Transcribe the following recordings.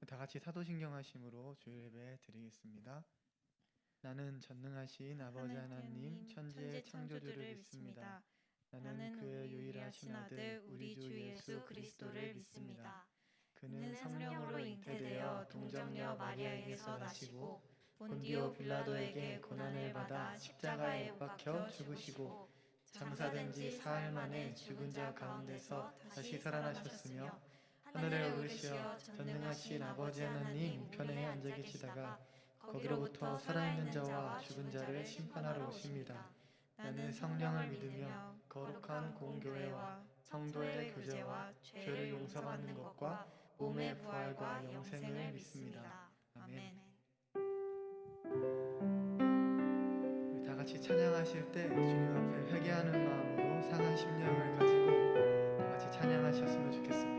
다 같이 사도신경 하심으로 주일 예배 드리겠습니다. 나는 전능하신 아버지 하나님 천지의 창조주를 믿습니다. 나는 그의 유일하신 아들 우리 주 예수 그리스도를 믿습니다. 그는 성령으로 잉태되어 동정녀 마리아에게서 나시고 본디오 빌라도에게 고난을 받아 십자가에 못 박혀 죽으시고 장사된 지 사흘 만에 죽은 자 가운데서 다시 살아나셨으며 하늘에 오르시어 전능하신 아버지 하나님 우편에 앉아 계시다가 거기로부터 살아있는 자와 죽은 자를 심판하러 오십니다. 나는 성령을 믿으며 거룩한 공교회와 성도의 교제와 죄를 용서받는 것과 몸의 부활과 영생을 믿습니다. 아멘. 우리 다 같이 찬양하실 때 주님 앞에 회개하는 마음으로 상한 심령을 가지고 다 같이 찬양하셨으면 좋겠습니다.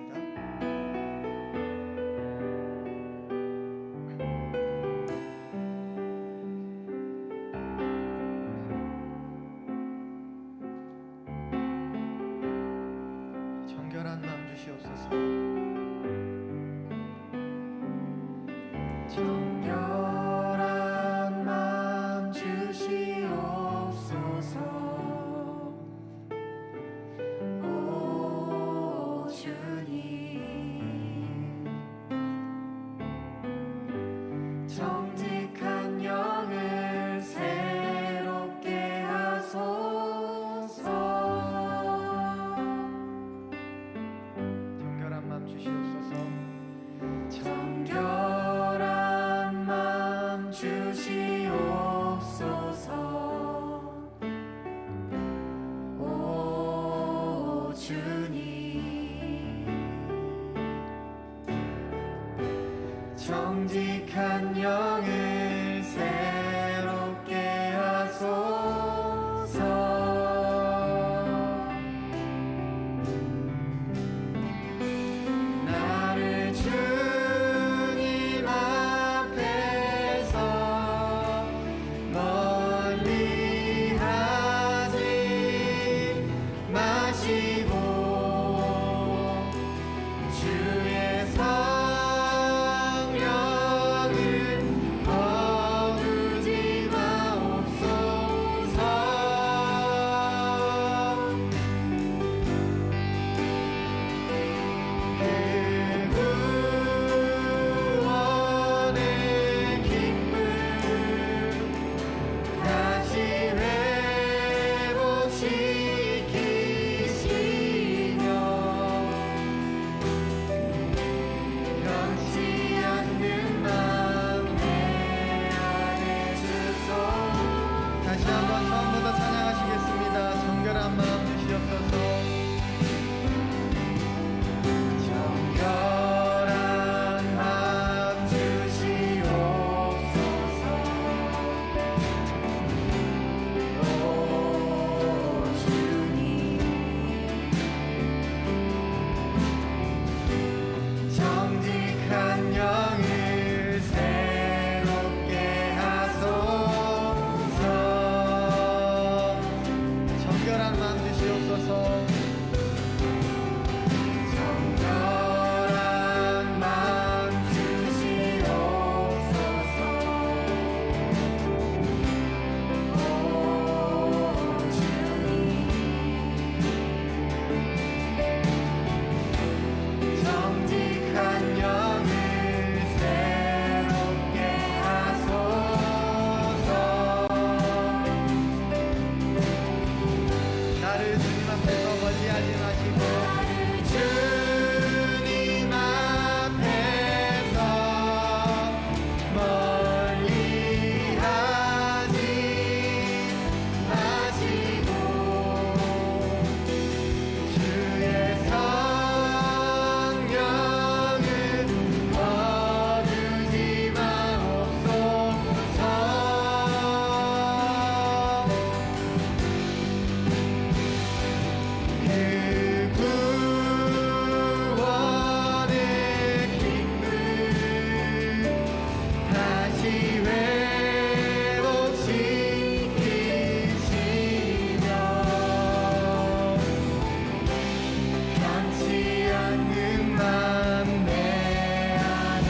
정결한 마음 주시옵소서. 정결한 마음 주시옵소서. 오 주님, 정직한 영을 새롭게 하소서. 정결한 마음 주시옵소서. 정결한 마음 주시옵소서. 오 주님, 정직한 영을 새롭게 하소서. 나를 주님 앞에서 멀리 하지 마시고 주의 성령을 거두지 마옵소서. 구원의 기쁨 다시 회복시키시며 변치 않는 마음 내 안에 주소. 다시 한번 처음부터 찬양하시겠습니다. 정결한 마음 주시옵소서. 정결한 마음 주시옵소서. 오 주님, 정직한 영을 새롭게 하소서. 정결한 마음 주시옵소서. 정결한 마음 주시옵소서. 오 주님, 정직한 영을 새롭게 하소서. 나를 주님 앞에서 멀리하지 마시고 주님 앞에서 멀리하지 마시고 주의 성령을 거두지 마옵소서. 그 구원의 기쁨 다시 회복시키시며 변치 않는 마음 내 안에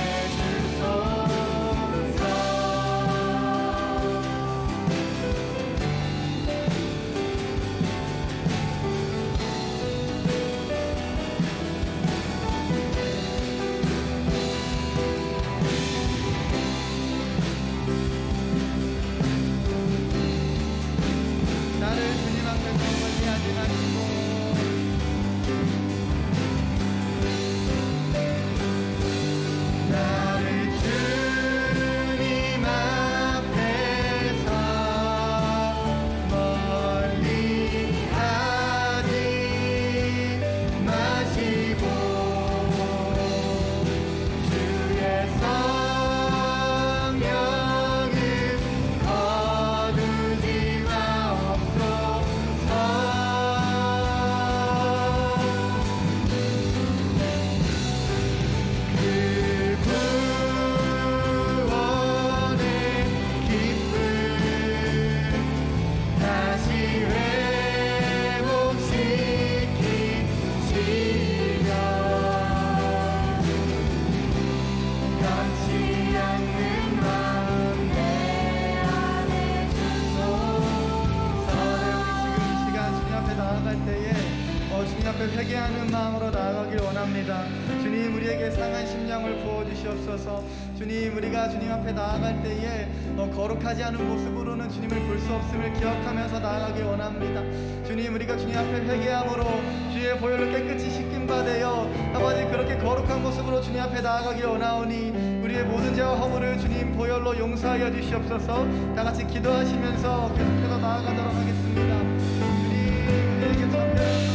앞에 회개하는 마음으로 나아가길 원합니다. 주님, 우리에게 상한 심령을 부어주시옵소서. 주님, 우리가 주님 앞에 나아갈 때에 거룩하지 않은 모습으로는 주님을 볼 수 없음을 기억하면서 나아가길 원합니다. 주님, 우리가 주님 앞에 회개함으로 주의 보혈로 깨끗이 씻김 받으여 아버지 그렇게 거룩한 모습으로 주님 앞에 나아가길 원하오니 우리의 모든 죄와 허물을 주님 보혈로 용서하여 주시옵소서. 다 같이 기도하시면서 계속해서 나아가도록 하겠습니다. 주님, 우리에게 참된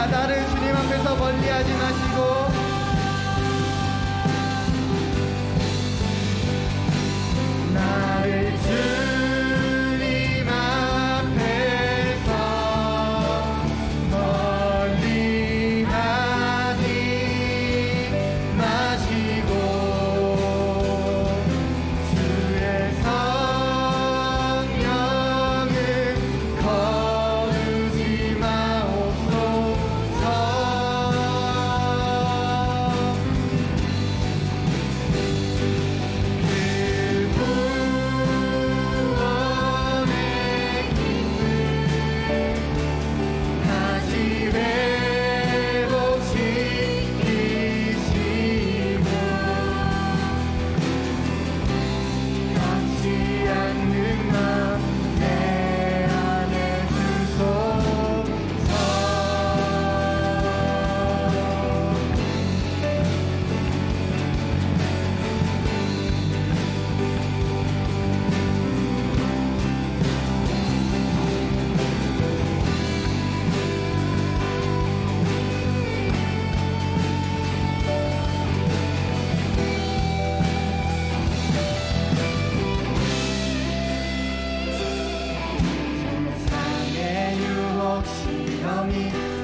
나를 주님 앞에서 멀리하지 마시고 나를 주님 앞에서 멀리하지 마시고 주의 성령을 거두지 마옵소서.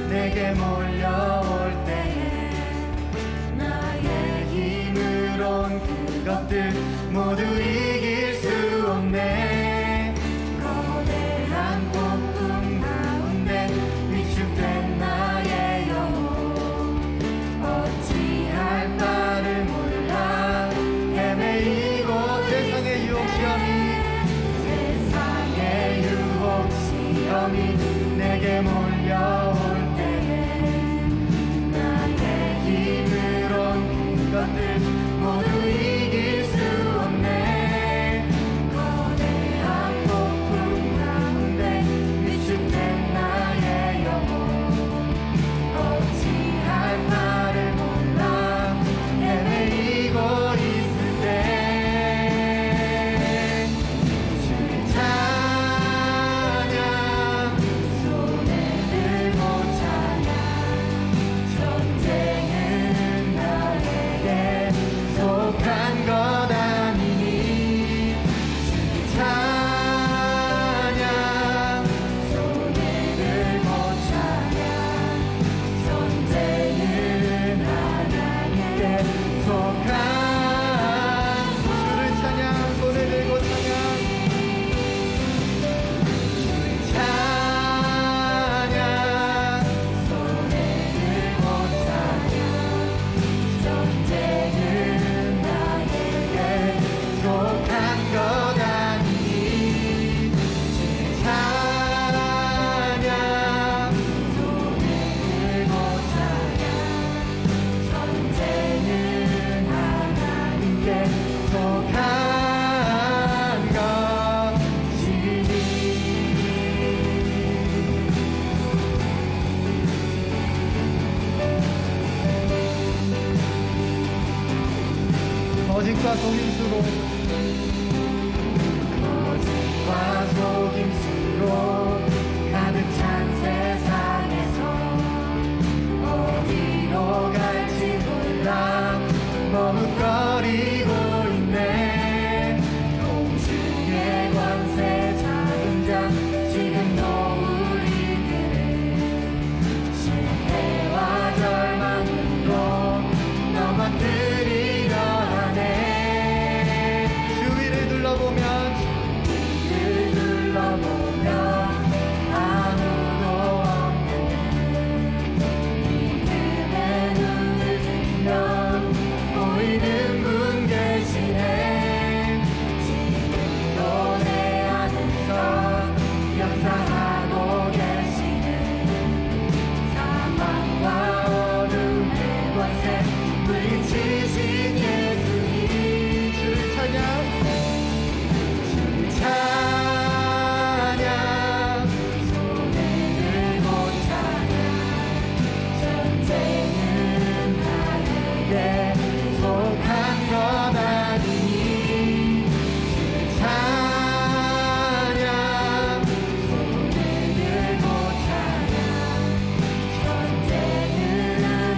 내게 몰려올 때에 나의 힘으론 그것들 모두 이길 수 없네. 거대한 폭풍 가운데 위축된 나의 영혼 어찌할 바를 몰라 헤매이고 세상의 유혹 시험이 내게 몰려올 것들 모두 이길 수 없네. 거대한 폭풍 가운데 위축된 나의 영혼 어찌할 바를 몰라 헤매이고 있을 때 주의 찬양 손에 들고 찬양 전쟁은 속한 것 아니니 주의 찬양 거짓과 속임수로 가득 찬 세상에서 어디로 갈지 몰라 머뭇거리고 있네. 공중의 권세 잡은 자 지금도 우리들을 실패와 절망으로 넘어뜨리려 하네. 주위를 둘러보면 아무도 없는 믿음의 눈을 들면 보이는 분 계시네. 지금도 내 안에서 역사하고 계시는 사망과 어둠의 권세 물리치신 예수님. 주를 찬양. 주를 찬양. 손을 들고 찬양. 전쟁은 나에게 속한 것 아니니. 주를 찬양. 손을 들고 찬양. 전쟁은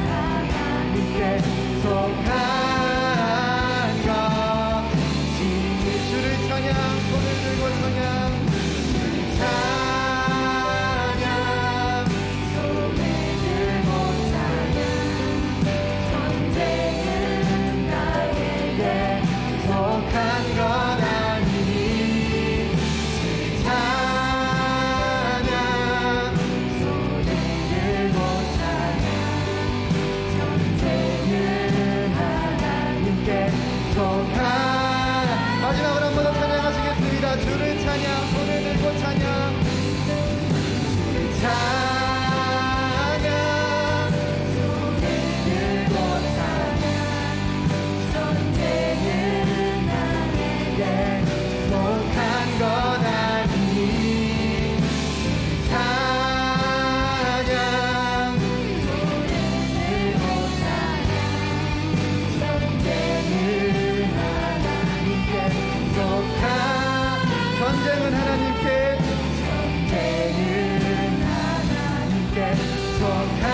하나님께 속한 것. 주를 찬양. 손을 들고 찬양. 찬양. 손을 들고 찬양. 전쟁은 나에게 속한 것 아니니. 찬양. 손을 들고 찬양. 전쟁은 하나님께 속한. 마지막으로 한 번 더 찬양하시겠습니다. 주를 찬양. 손을 들고 찬양. 주를 찬양. 들고 찬양. 전쟁은 나에게 속한 것 아니니. 찬양. 들고 찬양. 전쟁은 하나님께 속한. 전쟁은 하나님께. 전쟁은 하나님께 속한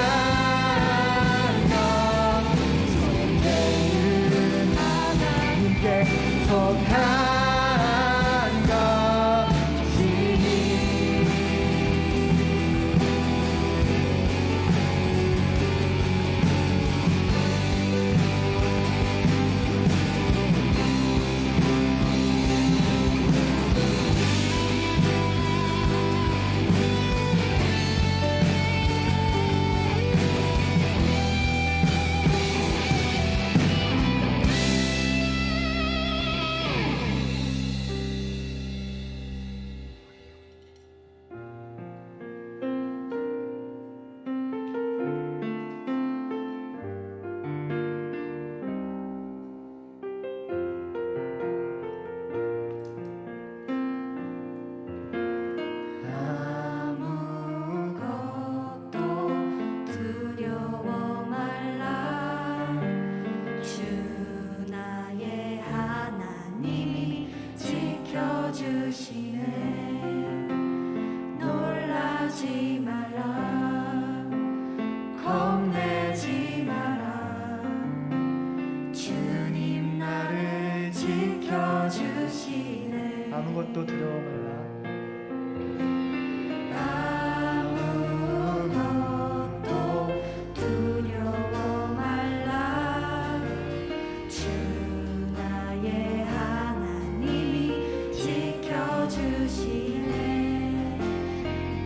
것. 전쟁은 하나님께 속한 것이니. 아무것도 두려워 말라. 주 나의 하나님이 지켜주시네. 놀라지 마라. 겁내지 마라. 주님 나를 지켜주시네. 아무것도 두려워 말라. 아무것도 두려워 말라. 주 나의 하나님이 지켜주시네.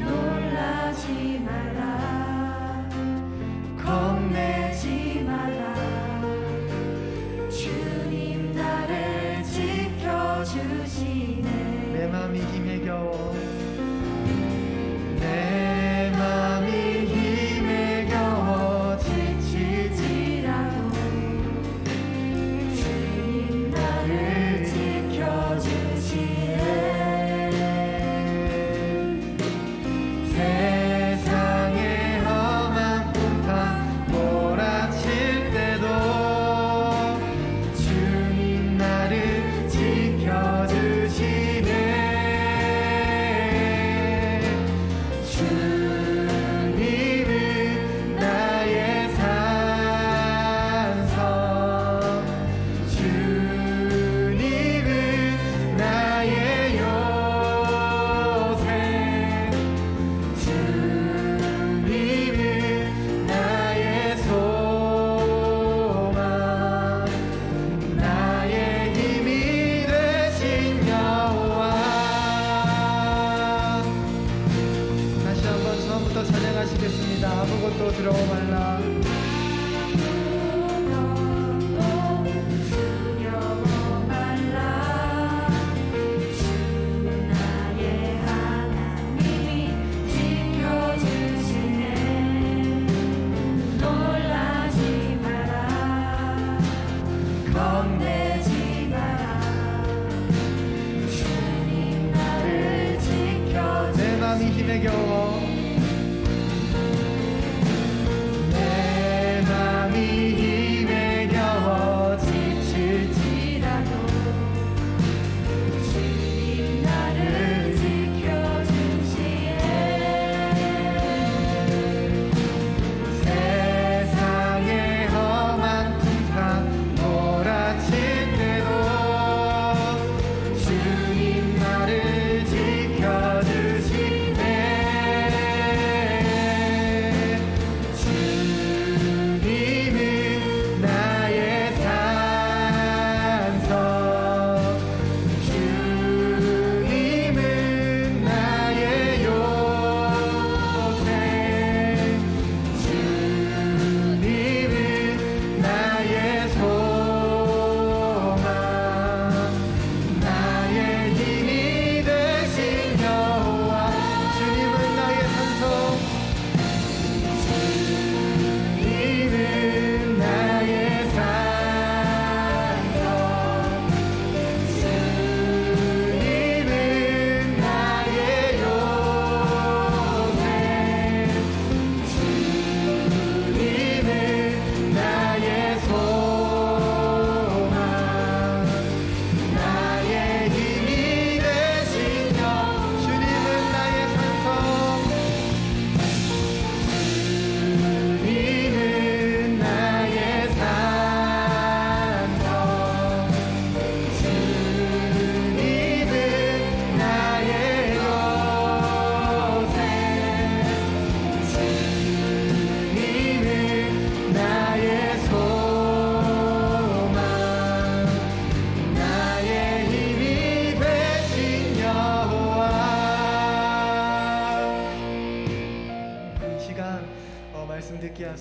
놀라지 마라. 겁내지 마라. 주님 나를 지켜주시네. 내 마음이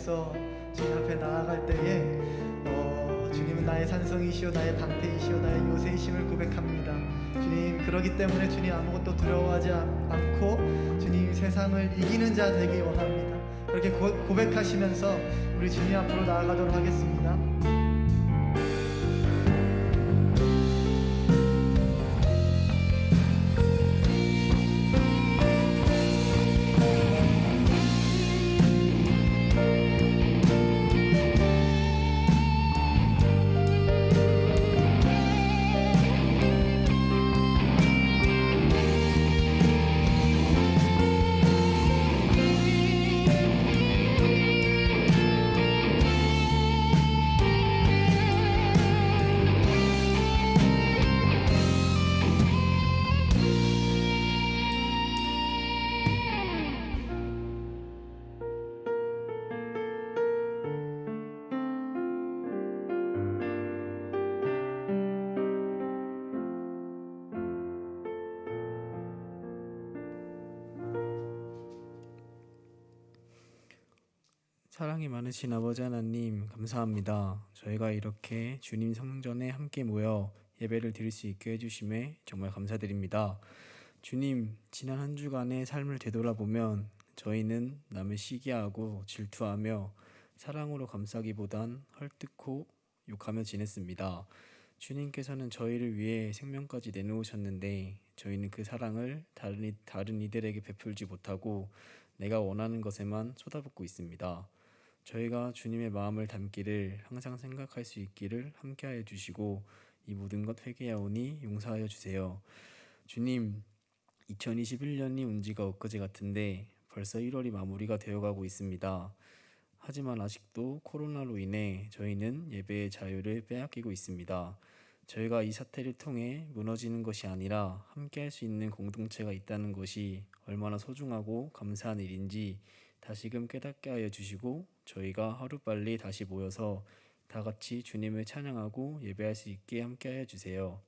앞서 주님 앞에 나아갈 때에 주님은 나의 산성이시오 나의 방패이시오 나의 요새이심을 고백합니다. 주님, 그러기 때문에 주님 아무것도 두려워하지 않고 주님 세상을 이기는 자 되기 원합니다. 그렇게 고백하시면서 우리 주님 앞으로 나아가도록 하겠습니다. 사랑이 많으신 아버지 하나님, 감사합니다. 저희가 이렇게 주님 성전에 함께 모여 예배를 드릴 수 있게 해주심에 정말 감사드립니다. 주님, 지난 한 주간의 삶을 되돌아보면 저희는 남을 시기하고 질투하며 사랑으로 감싸기보단 헐뜯고 욕하며 지냈습니다. 주님께서는 저희를 위해 생명까지 내놓으셨는데 저희는 그 사랑을 다른 이들에게 베풀지 못하고 내가 원하는 것에만 쏟아붓고 있습니다. 저희가 주님의 마음을 담기를 항상 생각할 수 있기를 함께하여 주시고 이 모든 것 회개하오니 용서하여 주세요. 주님, 2021년이 온 지가 엊그제 같은데 벌써 1월이 마무리가 되어가고 있습니다. 하지만 아직도 코로나로 인해 저희는 예배의 자유를 빼앗기고 있습니다. 저희가 이 사태를 통해 무너지는 것이 아니라 함께할 수 있는 공동체가 있다는 것이 얼마나 소중하고 감사한 일인지 다시금 깨닫게 하여 주시고 저희가 하루빨리 다시 모여서 다 같이 주님을 찬양하고 예배할 수 있게 함께하여 주세요.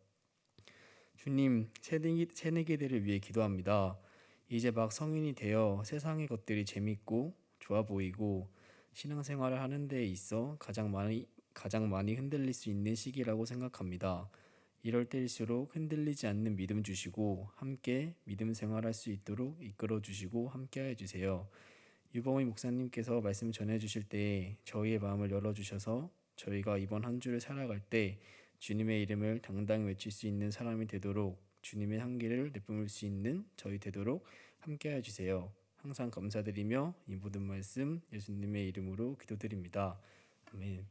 주님, 새내기들을 위해 기도합니다. 이제 막 성인이 되어 세상의 것들이 재밌고 좋아 보이고 신앙생활을 하는 데 있어 가장 많이 흔들릴 수 있는 시기라고 생각합니다. 이럴 때일수록 흔들리지 않는 믿음 주시고 함께 믿음 생활할 수 있도록 이끌어 주시고 함께하여 주세요. 유범희 목사님께서 말씀 전해주실 때 저희의 마음을 열어주셔서 저희가 이번 한 주를 살아갈 때 주님의 이름을 당당히 외칠 수 있는 사람이 되도록 주님의 향기를 내뿜을 수 있는 저희 되도록 함께하여 주세요. 항상 감사드리며 이 모든 말씀 예수님의 이름으로 기도드립니다. 아멘.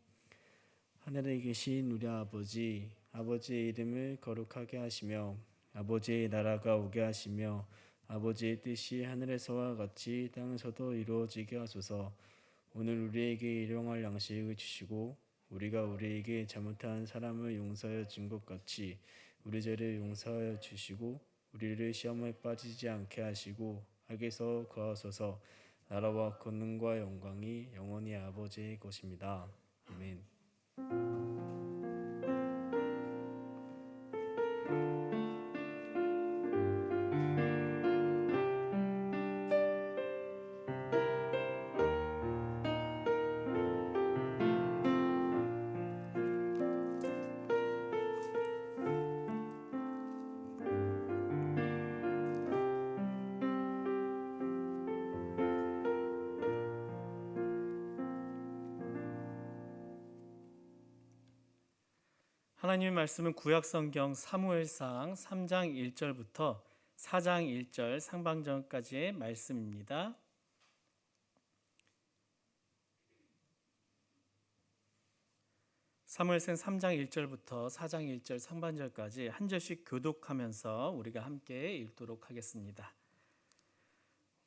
하늘에 계신 우리 아버지, 아버지의 이름을 거룩하게 하시며 아버지의 나라가 오게 하시며 아버지의 뜻이 하늘에서와 같이 땅에서도 이루어지게 하소서. 오늘 우리에게 일용할 양식을 주시고 우리가 우리에게 잘못한 사람을 용서하여 준 것 같이 우리 죄를 용서하여 주시고 우리를 시험에 빠지지 않게 하시고 악에서 구하소서. 나라와 권능과 영광이 영원히 아버지의 것입니다. 아멘. 하나님의 말씀은 구약성경 사무엘상 3장 1절부터 4장 1절 상반절까지의 말씀입니다. 사무엘상 3장 1절부터 4장 1절 상반절까지 한 절씩 교독하면서 우리가 함께 읽도록 하겠습니다.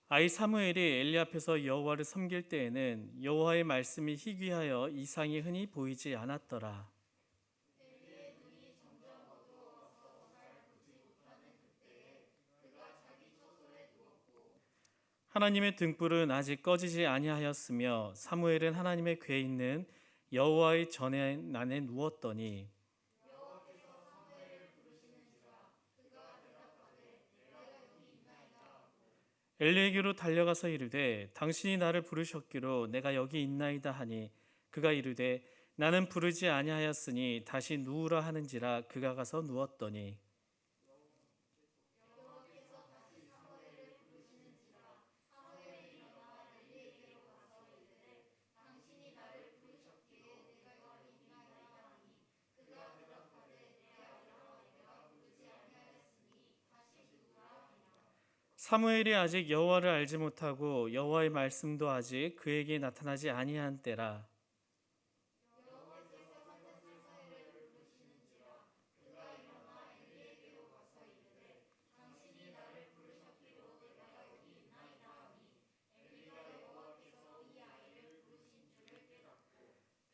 아이 사무엘이 엘리 앞에서 여호와를 섬길 때에는 여호와의 말씀이 희귀하여 이상이 흔히 보이지 않았더라. 하나님의 등불은 아직 꺼지지 아니하였으며 사무엘은 하나님의 궤에 있는 여호와의 전에 누웠더니 엘리에게로 달려가서 이르되 당신이 나를 부르셨기로 내가 여기 있나이다 하니 그가 이르되 나는 부르지 아니하였으니 다시 누우라 하는지라 그가 가서 누웠더니 사무엘이 아직 여호와를 알지 못하고 여호와의 말씀도 아직 그에게 나타나지 아니한 때라.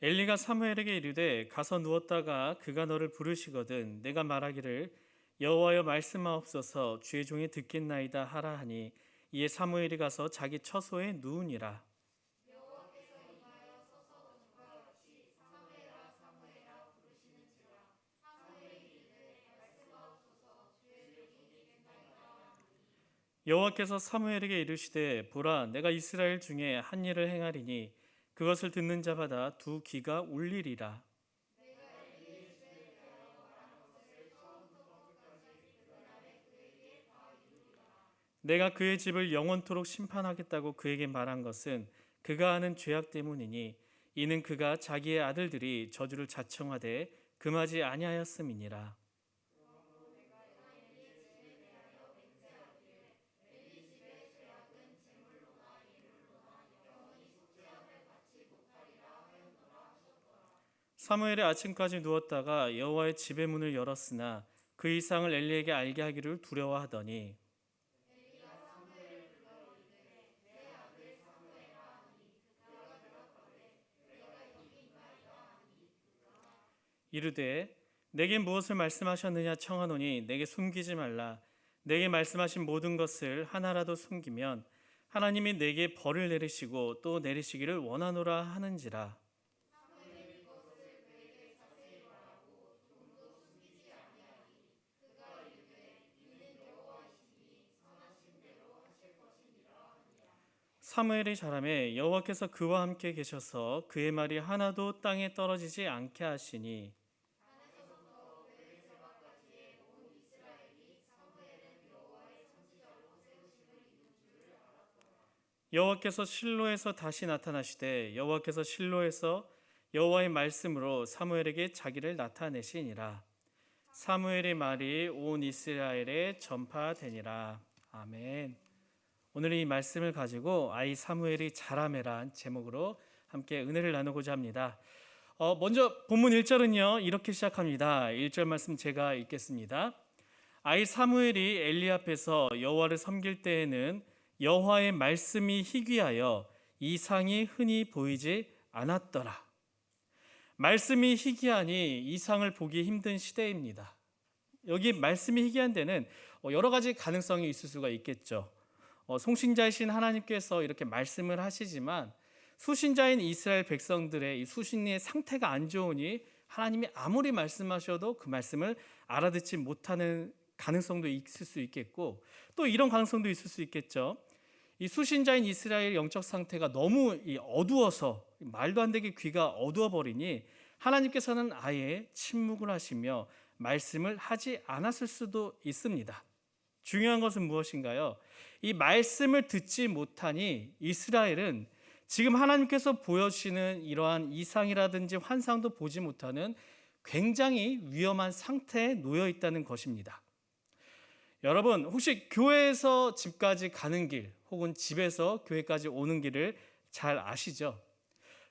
엘리가 사무엘에게 이르되 가서 누웠다가 그가 너를 부르시거든 내가 말하기를 여호와여 말씀하옵소서 주의 종이 듣겠나이다 하라 하니 이에 사무엘이 가서 자기 처소에 누우니라. 여호와께서 사무엘에게 이르시되 보라 내가 이스라엘 중에 한 일을 행하리니 그것을 듣는 자마다 두 귀가 울리리라. 내가 그의 집을 영원토록 심판하겠다고 그에게 말한 것은 그가 하는 죄악 때문이니 이는 그가 자기의 아들들이 저주를 자청하되 금하지 아니하였음이니라. 사무엘이 아침까지 누웠다가 여호와의 집의 문을 열었으나 그 이상을 엘리에게 알게 하기를 두려워하더니 이르되 내게 무엇을 말씀하셨느냐 청하노니 내게 숨기지 말라. 내게 말씀하신 모든 것을 하나라도 숨기면 하나님이 내게 벌을 내리시고 또 내리시기를 원하노라 하는지라. 사무엘이 자라매 여호와께서 그와 함께 계셔서 그의 말이 하나도 땅에 떨어지지 않게 하시니 여호와께서 실로에서 다시 나타나시되 여호와께서 실로에서 여호와의 말씀으로 사무엘에게 자기를 나타내시니라. 사무엘의 말이 온 이스라엘에 전파되니라. 아멘. 오늘 이 말씀을 가지고 아이 사무엘이 자라매란 제목으로 함께 은혜를 나누고자 합니다. 먼저 본문 1절은요 이렇게 시작합니다. 1절 말씀 제가 읽겠습니다. 아이 사무엘이 엘리 앞에서 여호와를 섬길 때에는 여호와의 말씀이 희귀하여 이상이 흔히 보이지 않았더라. 말씀이 희귀하니 이상을 보기 힘든 시대입니다. 여기 말씀이 희귀한 데는 여러 가지 가능성이 있을 수가 있겠죠. 송신자이신 하나님께서 이렇게 말씀을 하시지만 수신자인 이스라엘 백성들의 이 수신의 상태가 안 좋으니 하나님이 아무리 말씀하셔도 그 말씀을 알아듣지 못하는 가능성도 있을 수 있겠고 또 이런 가능성도 있을 수 있겠죠. 이 수신자인 이스라엘 영적 상태가 너무 어두워서 말도 안 되게 귀가 어두워 버리니 하나님께서는 아예 침묵을 하시며 말씀을 하지 않았을 수도 있습니다. 중요한 것은 무엇인가요? 이 말씀을 듣지 못하니 이스라엘은 지금 하나님께서 보여주시는 이러한 이상이라든지 환상도 보지 못하는 굉장히 위험한 상태에 놓여 있다는 것입니다. 여러분 혹시 교회에서 집까지 가는 길 혹은 집에서 교회까지 오는 길을 잘 아시죠?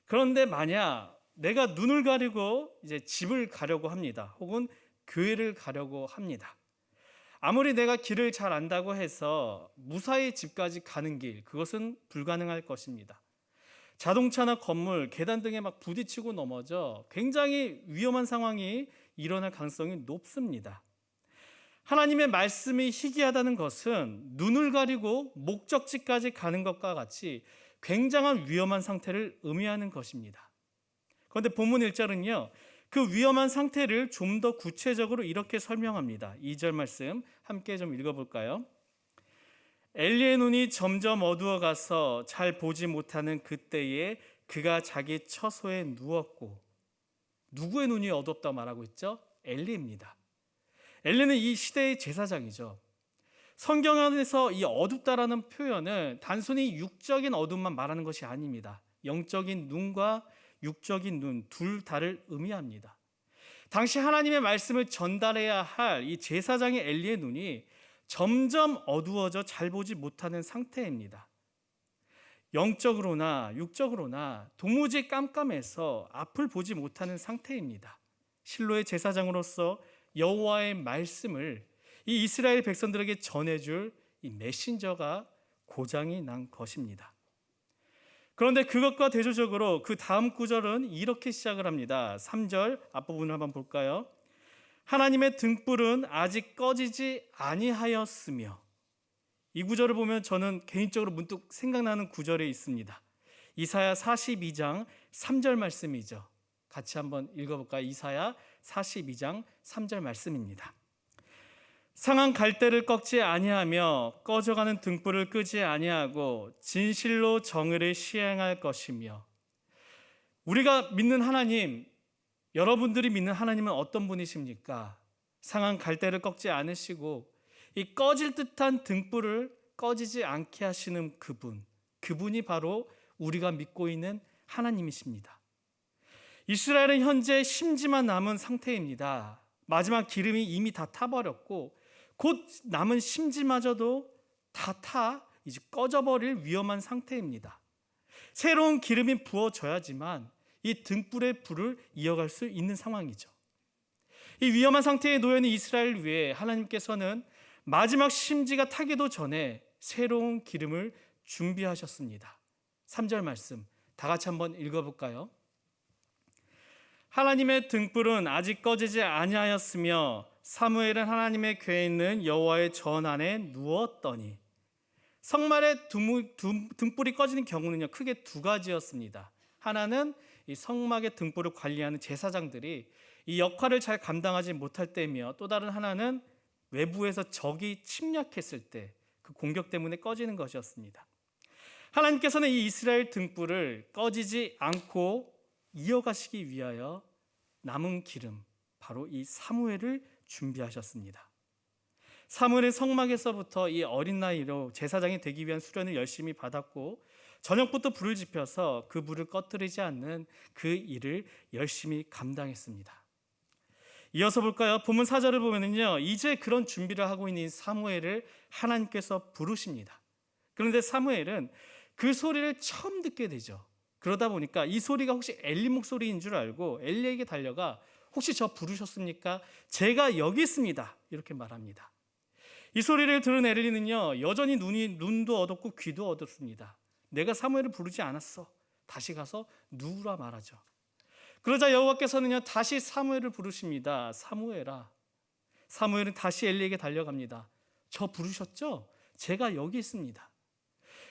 그런데 만약 내가 눈을 가리고 이제 집을 가려고 합니다. 혹은 교회를 가려고 합니다. 아무리 내가 길을 잘 안다고 해서 무사히 집까지 가는 길, 그것은 불가능할 것입니다. 자동차나 건물, 계단 등에 막 부딪히고 넘어져 굉장히 위험한 상황이 일어날 가능성이 높습니다. 하나님의 말씀이 희귀하다는 것은 눈을 가리고 목적지까지 가는 것과 같이 굉장한 위험한 상태를 의미하는 것입니다. 그런데 본문 1절은요. 그 위험한 상태를 좀 더 구체적으로 이렇게 설명합니다. 2절 말씀 함께 좀 읽어볼까요? 엘리의 눈이 점점 어두워가서 잘 보지 못하는 그때에 그가 자기 처소에 누웠고, 누구의 눈이 어둡다고 말하고 있죠? 엘리입니다. 엘리는 이 시대의 제사장이죠. 성경 안에서 이 어둡다라는 표현은 단순히 육적인 어둠만 말하는 것이 아닙니다. 영적인 눈과 육적인 눈 둘 다를 의미합니다. 당시 하나님의 말씀을 전달해야 할 이 제사장의 엘리의 눈이 점점 어두워져 잘 보지 못하는 상태입니다. 영적으로나 육적으로나 도무지 깜깜해서 앞을 보지 못하는 상태입니다. 실로의 제사장으로서 여호와의 말씀을 이 이스라엘 백성들에게 전해줄 이 메신저가 고장이 난 것입니다. 그런데 그것과 대조적으로 그 다음 구절은 이렇게 시작을 합니다. 3절 앞부분을 한번 볼까요? 하나님의 등불은 아직 꺼지지 아니하였으며. 이 구절을 보면 저는 개인적으로 문득 생각나는 구절이 있습니다. 이사야 42장 3절 말씀이죠. 같이 한번 읽어볼까요? 이사야 42장 3절 말씀입니다. 상한 갈대를 꺾지 아니하며 꺼져가는 등불을 끄지 아니하고 진실로 정의를 시행할 것이며. 우리가 믿는 하나님, 여러분들이 믿는 하나님은 어떤 분이십니까? 상한 갈대를 꺾지 않으시고 이 꺼질 듯한 등불을 꺼지지 않게 하시는 그분이 바로 우리가 믿고 있는 하나님이십니다. 이스라엘은 현재 심지만 남은 상태입니다. 마지막 기름이 이미 다 타버렸고 곧 남은 심지마저도 다 이제 꺼져버릴 위험한 상태입니다. 새로운 기름이 부어져야지만 이 등불의 불을 이어갈 수 있는 상황이죠. 이 위험한 상태에 놓여있는 이스라엘을 위해 하나님께서는 마지막 심지가 타기도 전에 새로운 기름을 준비하셨습니다. 3절 말씀 다 같이 한번 읽어볼까요? 하나님의 등불은 아직 꺼지지 아니하였으며 사무엘은 하나님의 궤에 있는 여호와의 전 안에 누웠더니. 성막의 등불이 꺼지는 경우는요, 크게 두 가지였습니다. 하나는 이 성막의 등불을 관리하는 제사장들이 이 역할을 잘 감당하지 못할 때이며, 또 다른 하나는 외부에서 적이 침략했을 때 그 공격 때문에 꺼지는 것이었습니다. 하나님께서는 이 이스라엘 등불을 꺼지지 않고 이어가시기 위하여 남은 기름, 바로 이 사무엘을 준비하셨습니다. 사무엘은 성막에서부터 이 어린 나이로 제사장이 되기 위한 수련을 열심히 받았고 저녁부터 불을 지펴서 그 불을 꺼뜨리지 않는 그 일을 열심히 감당했습니다. 이어서 볼까요? 본문 4절을 보면은요, 이제 그런 준비를 하고 있는 사무엘을 하나님께서 부르십니다. 그런데 사무엘은 그 소리를 처음 듣게 되죠. 그러다 보니까 이 소리가 혹시 엘리 목소리인 줄 알고 엘리에게 달려가 혹시 저 부르셨습니까? 제가 여기 있습니다. 이렇게 말합니다. 이 소리를 들은 엘리는요, 여전히 눈도 어둡고 귀도 어둡습니다. 내가 사무엘을 부르지 않았어. 다시 가서 누구라 말하죠. 그러자 여호와께서는요, 다시 사무엘을 부르십니다. 사무엘아. 사무엘은 다시 엘리에게 달려갑니다. 저 부르셨죠? 제가 여기 있습니다.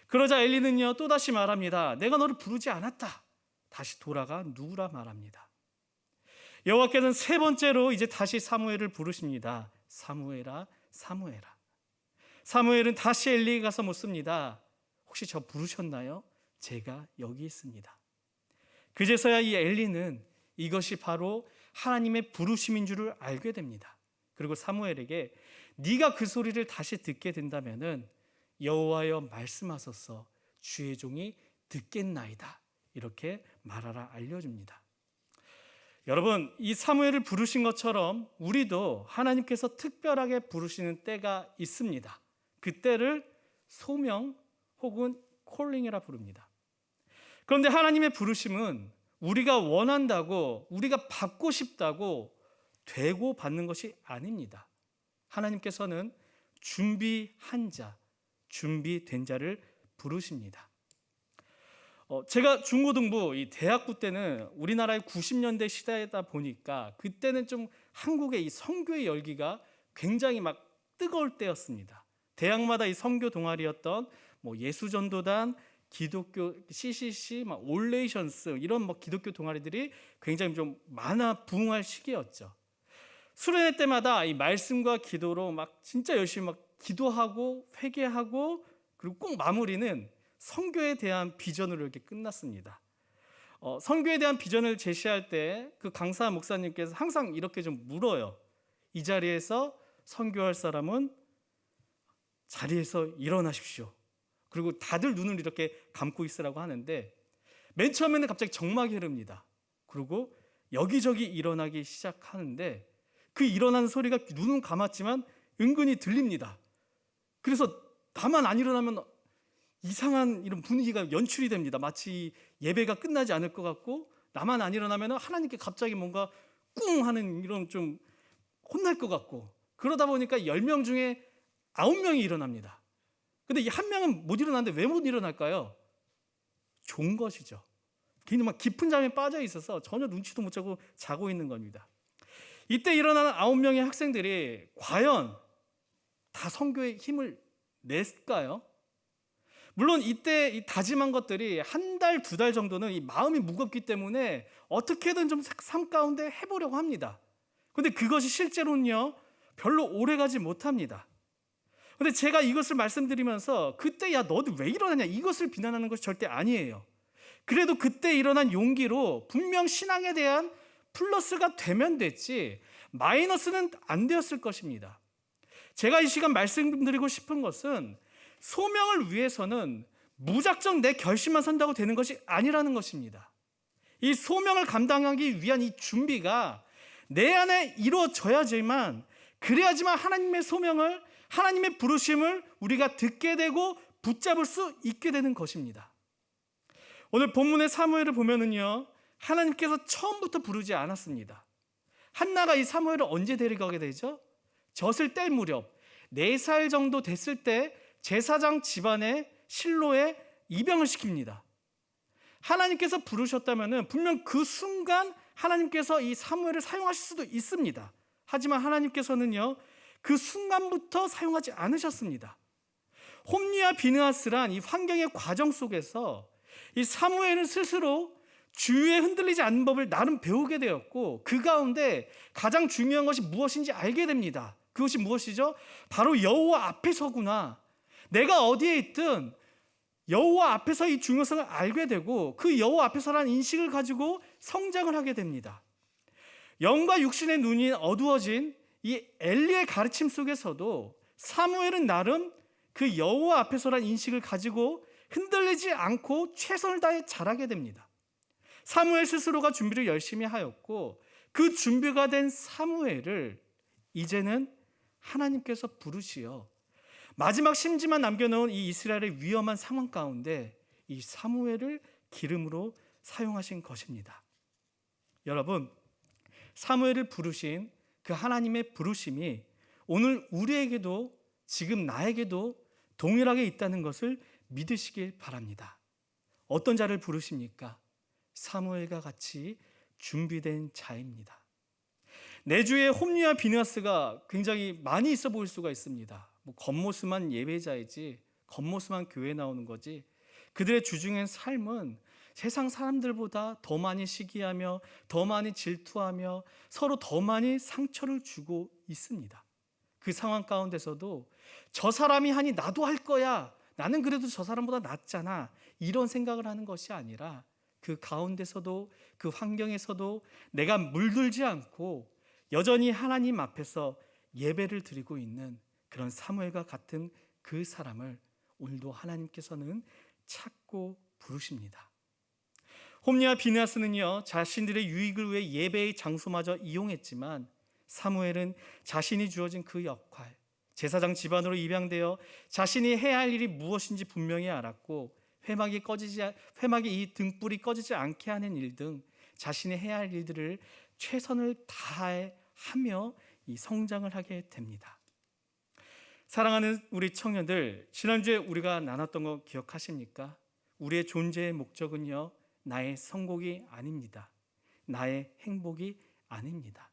그러자 엘리는요, 또다시 말합니다. 내가 너를 부르지 않았다. 다시 돌아가 누구라 말합니다. 여호와께서는 세 번째로 이제 다시 사무엘을 부르십니다. 사무엘아, 사무엘아. 사무엘은 다시 엘리에게 가서 묻습니다. 혹시 저 부르셨나요? 제가 여기 있습니다. 그제서야 이 엘리는 이것이 바로 하나님의 부르심인 줄을 알게 됩니다. 그리고 사무엘에게 네가 그 소리를 다시 듣게 된다면은 여호와여 말씀하소서, 주의 종이 듣겠나이다. 이렇게 말하라 알려줍니다. 여러분, 이 사무엘을 부르신 것처럼 우리도 하나님께서 특별하게 부르시는 때가 있습니다. 그 때를 소명 혹은 콜링이라 부릅니다. 그런데 하나님의 부르심은 우리가 원한다고, 우리가 받고 싶다고 되고 받는 것이 아닙니다. 하나님께서는 준비한 자, 준비된 자를 부르십니다. 제가 중고등부, 이 대학부 때는 우리나라의 90년대 시대이다 보니까 그때는 좀 한국의 이 선교의 열기가 굉장히 막 뜨거울 때였습니다. 대학마다 이 선교 동아리였던 뭐 예수전도단, 기독교 CCC, 막 올레이션스 이런 뭐 기독교 동아리들이 굉장히 좀 많아 부흥할 시기였죠. 수련회 때마다 이 말씀과 기도로 막 진짜 열심히 막 기도하고 회개하고 그리고 꼭 마무리는 선교에 대한 비전으로 이렇게 끝났습니다. 선교에 대한 비전을 제시할 때 그 강사 목사님께서 항상 이렇게 좀 물어요. 이 자리에서 선교할 사람은 자리에서 일어나십시오. 그리고 다들 눈을 이렇게 감고 있으라고 하는데 맨 처음에는 갑자기 정막이 흐릅니다. 그리고 여기저기 일어나기 시작하는데 그 일어나는 소리가 눈은 감았지만 은근히 들립니다. 그래서 나만 안 일어나면 이상한 이런 분위기가 연출이 됩니다. 마치 예배가 끝나지 않을 것 같고 나만 안 일어나면 하나님께 갑자기 뭔가 꿍 하는 이런 좀 혼날 것 같고 그러다 보니까 10명 중에 9명이 일어납니다. 근데 이 한 명은 못 일어나는데 왜 못 일어날까요? 좋은 것이죠. 걔는 막 깊은 잠에 빠져 있어서 전혀 눈치도 못 채고 자고 있는 겁니다. 이때 일어나는 9명의 학생들이 과연 다 선교에 힘을 냈을까요? 물론 이때 이 다짐한 것들이 한 달, 2달 정도는 이 마음이 무겁기 때문에 어떻게든 좀 삶 가운데 해보려고 합니다. 근데 그것이 실제로는요 별로 오래가지 못합니다. 근데 제가 이것을 말씀드리면서 그때 야 너도 왜 일어나냐 이것을 비난하는 것이 절대 아니에요. 그래도 그때 일어난 용기로 분명 신앙에 대한 플러스가 되면 됐지 마이너스는 안 되었을 것입니다. 제가 이 시간 말씀드리고 싶은 것은 소명을 위해서는 무작정 내 결심만 선다고 되는 것이 아니라는 것입니다. 이 소명을 감당하기 위한 이 준비가 내 안에 이루어져야지만 그래야지만 하나님의 소명을 하나님의 부르심을 우리가 듣게 되고 붙잡을 수 있게 되는 것입니다. 오늘 본문의 사무엘을 보면은요 하나님께서 처음부터 부르지 않았습니다. 한나가 이 사무엘을 언제 데려가게 되죠? 젖을 뗄 무렵 4살 정도 됐을 때 제사장 집안에 실로에 입양을 시킵니다. 하나님께서 부르셨다면 분명 그 순간 하나님께서 이 사무엘을 사용하실 수도 있습니다. 하지만 하나님께서는요 그 순간부터 사용하지 않으셨습니다. 홈리와 비느하스란 이 환경의 과정 속에서 이 사무엘은 스스로 주위에 흔들리지 않는 법을 나름 배우게 되었고 그 가운데 가장 중요한 것이 무엇인지 알게 됩니다. 그것이 무엇이죠? 바로 여호와 앞에서구나. 내가 어디에 있든 여호와 앞에서 이 중요성을 알게 되고 그 여호와 앞에서라는 인식을 가지고 성장을 하게 됩니다. 영과 육신의 눈이 어두워진 이 엘리의 가르침 속에서도 사무엘은 나름 그 여호와 앞에서라는 인식을 가지고 흔들리지 않고 최선을 다해 자라게 됩니다. 사무엘 스스로가 준비를 열심히 하였고 그 준비가 된 사무엘을 이제는 하나님께서 부르시어 마지막 심지만 남겨놓은 이 이스라엘의 위험한 상황 가운데 이 사무엘을 기름으로 사용하신 것입니다. 여러분, 사무엘을 부르신 그 하나님의 부르심이 오늘 우리에게도 지금 나에게도 동일하게 있다는 것을 믿으시길 바랍니다. 어떤 자를 부르십니까? 사무엘과 같이 준비된 자입니다. 내주에 홈리와 비느하스가 굉장히 많이 있어 보일 수가 있습니다. 겉모습만 예배자이지 겉모습만 교회에 나오는 거지 그들의 주중의 삶은 세상 사람들보다 더 많이 시기하며 더 많이 질투하며 서로 더 많이 상처를 주고 있습니다. 그 상황 가운데서도 저 사람이 하니 나도 할 거야. 나는 그래도 저 사람보다 낫잖아. 이런 생각을 하는 것이 아니라 그 가운데서도 그 환경에서도 내가 물들지 않고 여전히 하나님 앞에서 예배를 드리고 있는 그런 사무엘과 같은 그 사람을 오늘도 하나님께서는 찾고 부르십니다. 홈리와 비느하스는요 자신들의 유익을 위해 예배의 장소마저 이용했지만 사무엘은 자신이 주어진 그 역할, 제사장 집안으로 입양되어 자신이 해야 할 일이 무엇인지 분명히 알았고 회막이 이 등불이 꺼지지 않게 하는 일 등 자신이 해야 할 일들을 최선을 다해 하며 이 성장을 하게 됩니다. 사랑하는 우리 청년들, 지난주에 우리가 나눴던 거 기억하십니까? 우리의 존재의 목적은요 나의 성공이 아닙니다. 나의 행복이 아닙니다.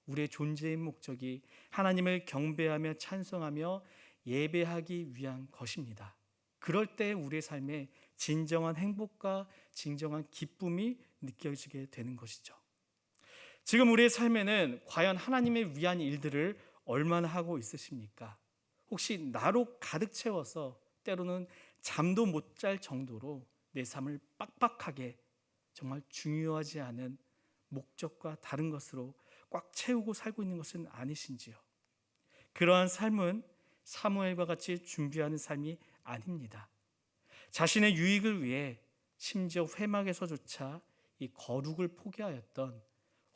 우리의 존재의 목적이 하나님을 경배하며 찬송하며 예배하기 위한 것입니다. 그럴 때 우리의 삶에 진정한 행복과 진정한 기쁨이 느껴지게 되는 것이죠. 지금 우리의 삶에는 과연 하나님을 위한 일들을 얼마나 하고 있으십니까? 혹시 나로 가득 채워서 때로는 잠도 못 잘 정도로 내 삶을 빡빡하게 정말 중요하지 않은 목적과 다른 것으로 꽉 채우고 살고 있는 것은 아니신지요? 그러한 삶은 사무엘과 같이 준비하는 삶이 아닙니다. 자신의 유익을 위해 심지어 회막에서조차 이 거룩을 포기하였던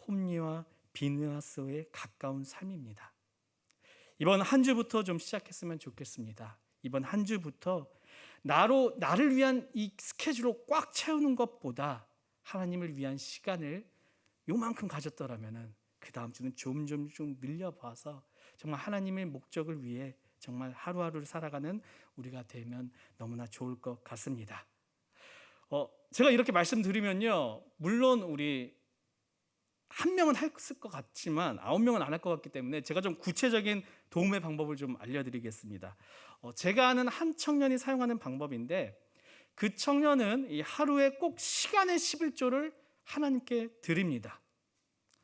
홈리와 비느하스에 가까운 삶입니다. 이번 한 주부터 좀 시작했으면 좋겠습니다. 이번 한 주부터 나를 위한 이 스케줄로 꽉 채우는 것보다 하나님을 위한 시간을 요만큼 가졌더라면 그 다음 주는 좀 늘려봐서 정말 하나님의 목적을 위해 정말 하루하루를 살아가는 우리가 되면 너무나 좋을 것 같습니다. 제가 이렇게 말씀드리면요, 물론 우리 한 명은 했을 것 같지만 9명은 안 할 것 같기 때문에 제가 좀 구체적인 도움의 방법을 좀 알려드리겠습니다. 제가 아는 한 청년이 사용하는 방법인데, 그 청년은 이 하루에 꼭 시간의 11조를 하나님께 드립니다.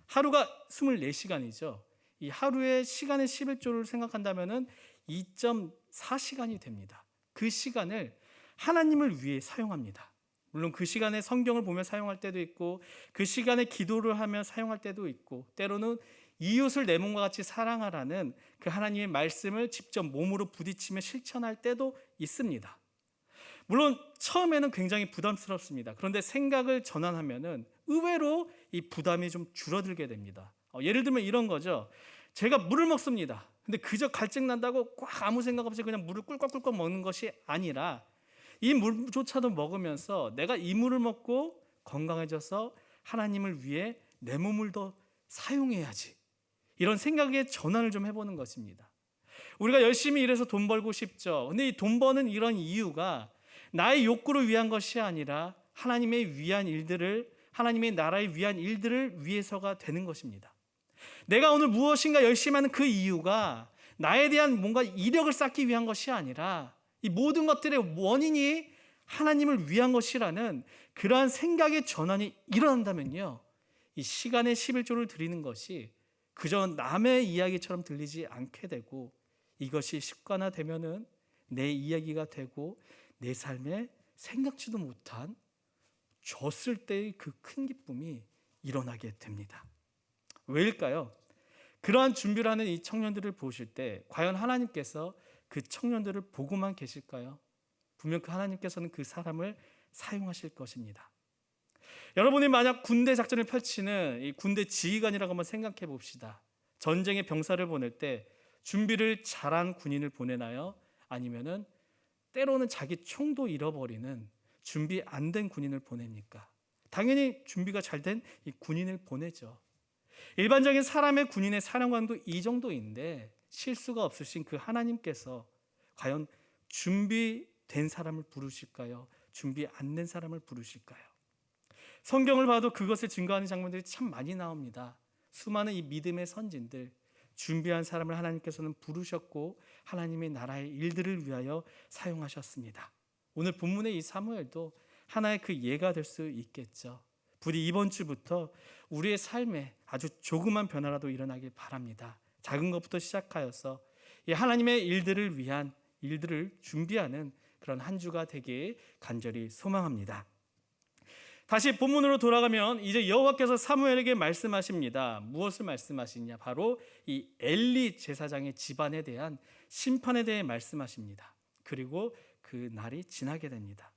하루가 24시간이죠. 이 하루에 시간의 11조를 생각한다면 2.4시간이 됩니다. 그 시간을 하나님을 위해 사용합니다. 물론 그 시간에 성경을 보며 사용할 때도 있고, 그 시간에 기도를 하며 사용할 때도 있고, 때로는 이웃을 내 몸과 같이 사랑하라는 그 하나님의 말씀을 직접 몸으로 부딪히며 실천할 때도 있습니다. 물론 처음에는 굉장히 부담스럽습니다. 그런데 생각을 전환하면은 의외로 이 부담이 좀 줄어들게 됩니다. 예를 들면 이런 거죠. 제가 물을 먹습니다. 근데 그저 갈증 난다고 꽉 아무 생각 없이 그냥 물을 꿀꺽꿀꺽 먹는 것이 아니라, 이 물조차도 먹으면서 내가 이 물을 먹고 건강해져서 하나님을 위해 내 몸을 더 사용해야지, 이런 생각의 전환을 좀 해보는 것입니다. 우리가 열심히 일해서 돈 벌고 싶죠. 근데 이 돈 버는 이런 이유가 나의 욕구를 위한 것이 아니라 하나님의 위한 일들을, 하나님의 나라를 위한 일들을 위해서가 되는 것입니다. 내가 오늘 무엇인가 열심히 하는 그 이유가 나에 대한 뭔가 이력을 쌓기 위한 것이 아니라 이 모든 것들의 원인이 하나님을 위한 것이라는 그러한 생각의 전환이 일어난다면요, 이 시간의 11조를 드리는 것이 그저 남의 이야기처럼 들리지 않게 되고, 이것이 습관화되면은 내 이야기가 되고 내 삶에 생각지도 못한 줬을 때의 그 큰 기쁨이 일어나게 됩니다. 왜일까요? 그러한 준비를 하는 이 청년들을 보실 때 과연 하나님께서 그 청년들을 보고만 계실까요? 분명 그 하나님께서는 그 사람을 사용하실 것입니다. 여러분이 만약 군대 작전을 펼치는 이 군대 지휘관이라고 한번 생각해 봅시다. 전쟁에 병사를 보낼 때 준비를 잘한 군인을 보내나요? 아니면은 때로는 자기 총도 잃어버리는 준비 안 된 군인을 보냅니까? 당연히 준비가 잘 된 이 군인을 보내죠. 일반적인 사람의 군인의 사령관도 이 정도인데, 실수가 없으신 그 하나님께서 과연 준비된 사람을 부르실까요? 준비 안 된 사람을 부르실까요? 성경을 봐도 그것을 증거하는 장면들이 참 많이 나옵니다. 수많은 이 믿음의 선진들, 준비한 사람을 하나님께서는 부르셨고 하나님의 나라의 일들을 위하여 사용하셨습니다. 오늘 본문의 이 사무엘도 하나의 그 예가 될 수 있겠죠. 부디 이번 주부터 우리의 삶에 아주 조그만 변화라도 일어나길 바랍니다. 작은 것부터 시작하여서 이 하나님의 일들을 위한 일들을 준비하는 그런 한 주가 되길 간절히 소망합니다. 다시 본문으로 돌아가면 이제 여호와께서 사무엘에게 말씀하십니다. 무엇을 말씀하시냐? 바로 이 엘리 제사장의 집안에 대한 심판에 대해 말씀하십니다. 그리고 그 날이 지나게 됩니다.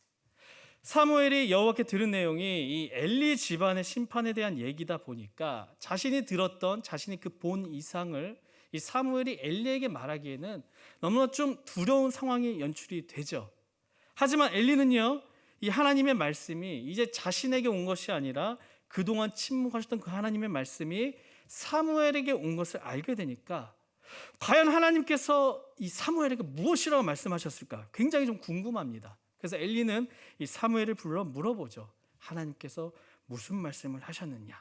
사무엘이 여호와께 들은 내용이 이 엘리 집안의 심판에 대한 얘기다 보니까 자신이 들었던 자신이 그 본 이상을 이 사무엘이 엘리에게 말하기에는 너무나 좀 두려운 상황이 연출이 되죠. 하지만 엘리는요, 이 하나님의 말씀이 이제 자신에게 온 것이 아니라 그동안 침묵하셨던 그 하나님의 말씀이 사무엘에게 온 것을 알게 되니까 과연 하나님께서 이 사무엘에게 무엇이라고 말씀하셨을까? 굉장히 좀 궁금합니다. 그래서 엘리는 이 사무엘을 불러 물어보죠. 하나님께서 무슨 말씀을 하셨느냐?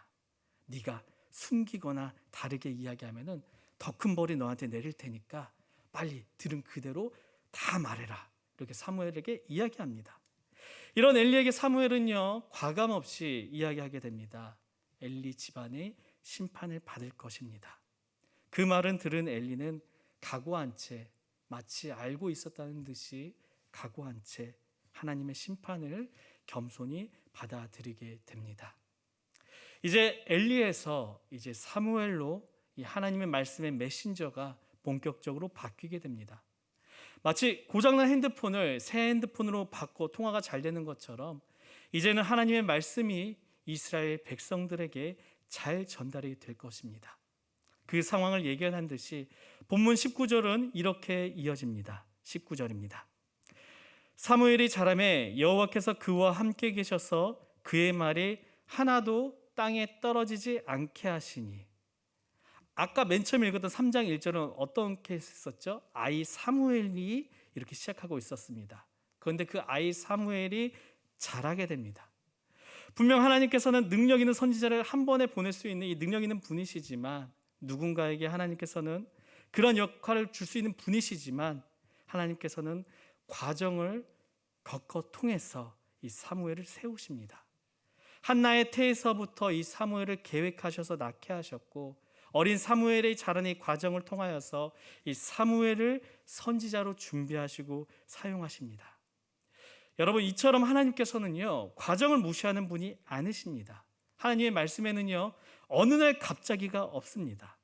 네가 숨기거나 다르게 이야기하면은 더 큰 벌이 너한테 내릴 테니까 빨리 들은 그대로 다 말해라. 이렇게 사무엘에게 이야기합니다. 이런 엘리에게 사무엘은요, 과감 없이 이야기하게 됩니다. 엘리 집안의 심판을 받을 것입니다. 그 말은 들은 엘리는 각오한 채 마치 알고 있었다는 듯이 각오한 채 하나님의 심판을 겸손히 받아들이게 됩니다. 이제 엘리에서 이제 사무엘로 이 하나님의 말씀의 메신저가 본격적으로 바뀌게 됩니다. 마치 고장난 핸드폰을 새 핸드폰으로 바꿔 통화가 잘 되는 것처럼 이제는 하나님의 말씀이 이스라엘 백성들에게 잘 전달이 될 것입니다. 그 상황을 예견한 듯이 본문 19절은 이렇게 이어집니다. 19절입니다. 사무엘이 자라매 여호와께서 그와 함께 계셔서 그의 말이 하나도 땅에 떨어지지 않게 하시니. 아까 맨 처음 읽었던 3장 1절은 어떻게 했었죠? 아이 사무엘이 이렇게 시작하고 있었습니다. 그런데 그 아이 사무엘이 자라게 됩니다. 분명 하나님께서는 능력 있는 선지자를 한 번에 보낼 수 있는 이 능력 있는 분이시지만, 누군가에게 하나님께서는 그런 역할을 줄 수 있는 분이시지만, 하나님께서는 과정을 겪어 통해서 이 사무엘을 세우십니다. 한나의 태에서부터 이 사무엘을 계획하셔서 낳게 하셨고, 어린 사무엘의 자라는 이 과정을 통하여서 이 사무엘을 선지자로 준비하시고 사용하십니다. 여러분, 이처럼 하나님께서는요, 과정을 무시하는 분이 아니십니다. 하나님의 말씀에는요, 어느 날 갑자기가 없습니다.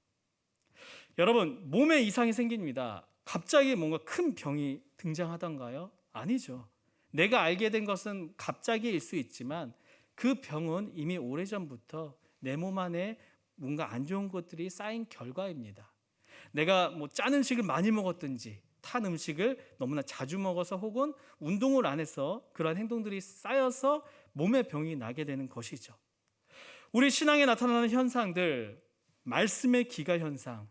여러분, 몸에 이상이 생깁니다. 갑자기 뭔가 큰 병이 등장하던가요? 아니죠. 내가 알게 된 것은 갑자기일 수 있지만 그 병은 이미 오래전부터 내 몸 안에 뭔가 안 좋은 것들이 쌓인 결과입니다. 내가 짠 음식을 많이 먹었든지 탄 음식을 너무나 자주 먹어서 혹은 운동을 안 해서 그러한 행동들이 쌓여서 몸에 병이 나게 되는 것이죠. 우리 신앙에 나타나는 현상들, 말씀의 기가 현상,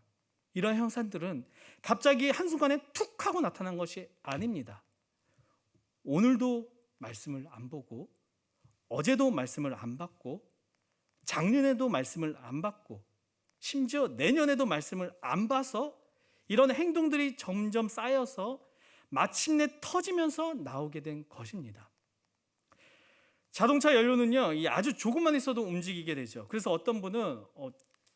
이런 현상들은 갑자기 한순간에 툭 하고 나타난 것이 아닙니다. 오늘도 말씀을 안 보고, 어제도 말씀을 안 받고, 작년에도 말씀을 안 받고, 심지어 내년에도 말씀을 안 봐서 이런 행동들이 점점 쌓여서 마침내 터지면서 나오게 된 것입니다. 자동차 연료는요, 아주 조금만 있어도 움직이게 되죠. 그래서 어떤 분은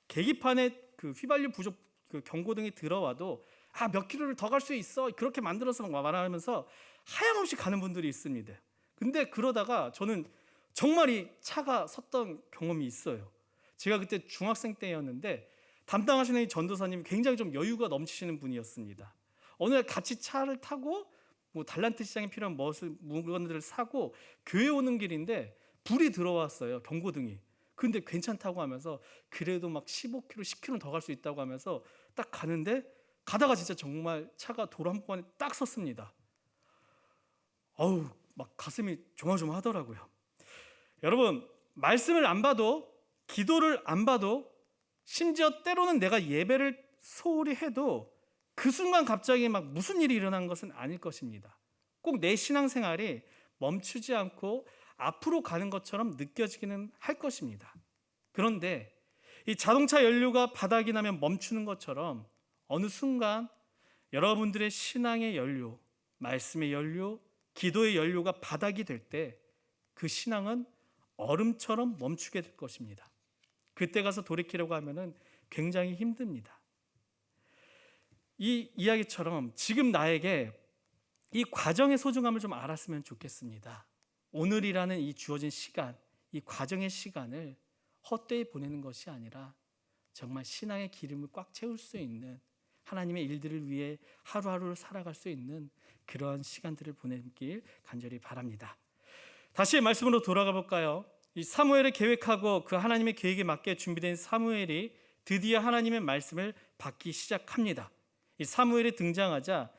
계기판에 그 휘발유 부족 그 경고등이 들어와도 몇 킬로를 더 갈 수 있어, 그렇게 만들어서 막 말하면서 하염없이 가는 분들이 있습니다. 근데 그러다가 저는 정말 이 차가 섰던 경험이 있어요. 제가 그때 중학생 때였는데 담당하시는 이 전도사님이 굉장히 좀 여유가 넘치시는 분이었습니다. 어느 날 같이 차를 타고 달란트 시장에 필요한 물건들을 사고 교회 오는 길인데 불이 들어왔어요, 경고등이. 근데 괜찮다고 하면서 그래도 막 15km, 10km 더 갈 수 있다고 하면서 딱 가는데, 가다가 진짜 정말 차가 도로 한복판에 딱 섰습니다. 막 가슴이 조마조마하더라고요. 여러분, 말씀을 안 봐도, 기도를 안 봐도, 심지어 때로는 내가 예배를 소홀히 해도 그 순간 갑자기 막 무슨 일이 일어난 것은 아닐 것입니다. 꼭 내 신앙생활이 멈추지 않고 앞으로 가는 것처럼 느껴지기는 할 것입니다. 그런데 이 자동차 연료가 바닥이 나면 멈추는 것처럼 어느 순간 여러분들의 신앙의 연료, 말씀의 연료, 기도의 연료가 바닥이 될 때 그 신앙은 얼음처럼 멈추게 될 것입니다. 그때 가서 돌이키려고 하면은 굉장히 힘듭니다. 이 이야기처럼 지금 나에게 이 과정의 소중함을 좀 알았으면 좋겠습니다. 오늘이라는 이 주어진 시간, 이 과정의 시간을 헛되이 보내는 것이 아니라 정말 신앙의 기름을 꽉 채울 수 있는, 하나님의 일들을 위해 하루하루를 살아갈 수 있는 그러한 시간들을 보내길 간절히 바랍니다. 다시 말씀으로 돌아가 볼까요? 이 사무엘을 계획하고 그 하나님의 계획에 맞게 준비된 사무엘이 드디어 하나님의 말씀을 받기 시작합니다. 이 사무엘이 등장하자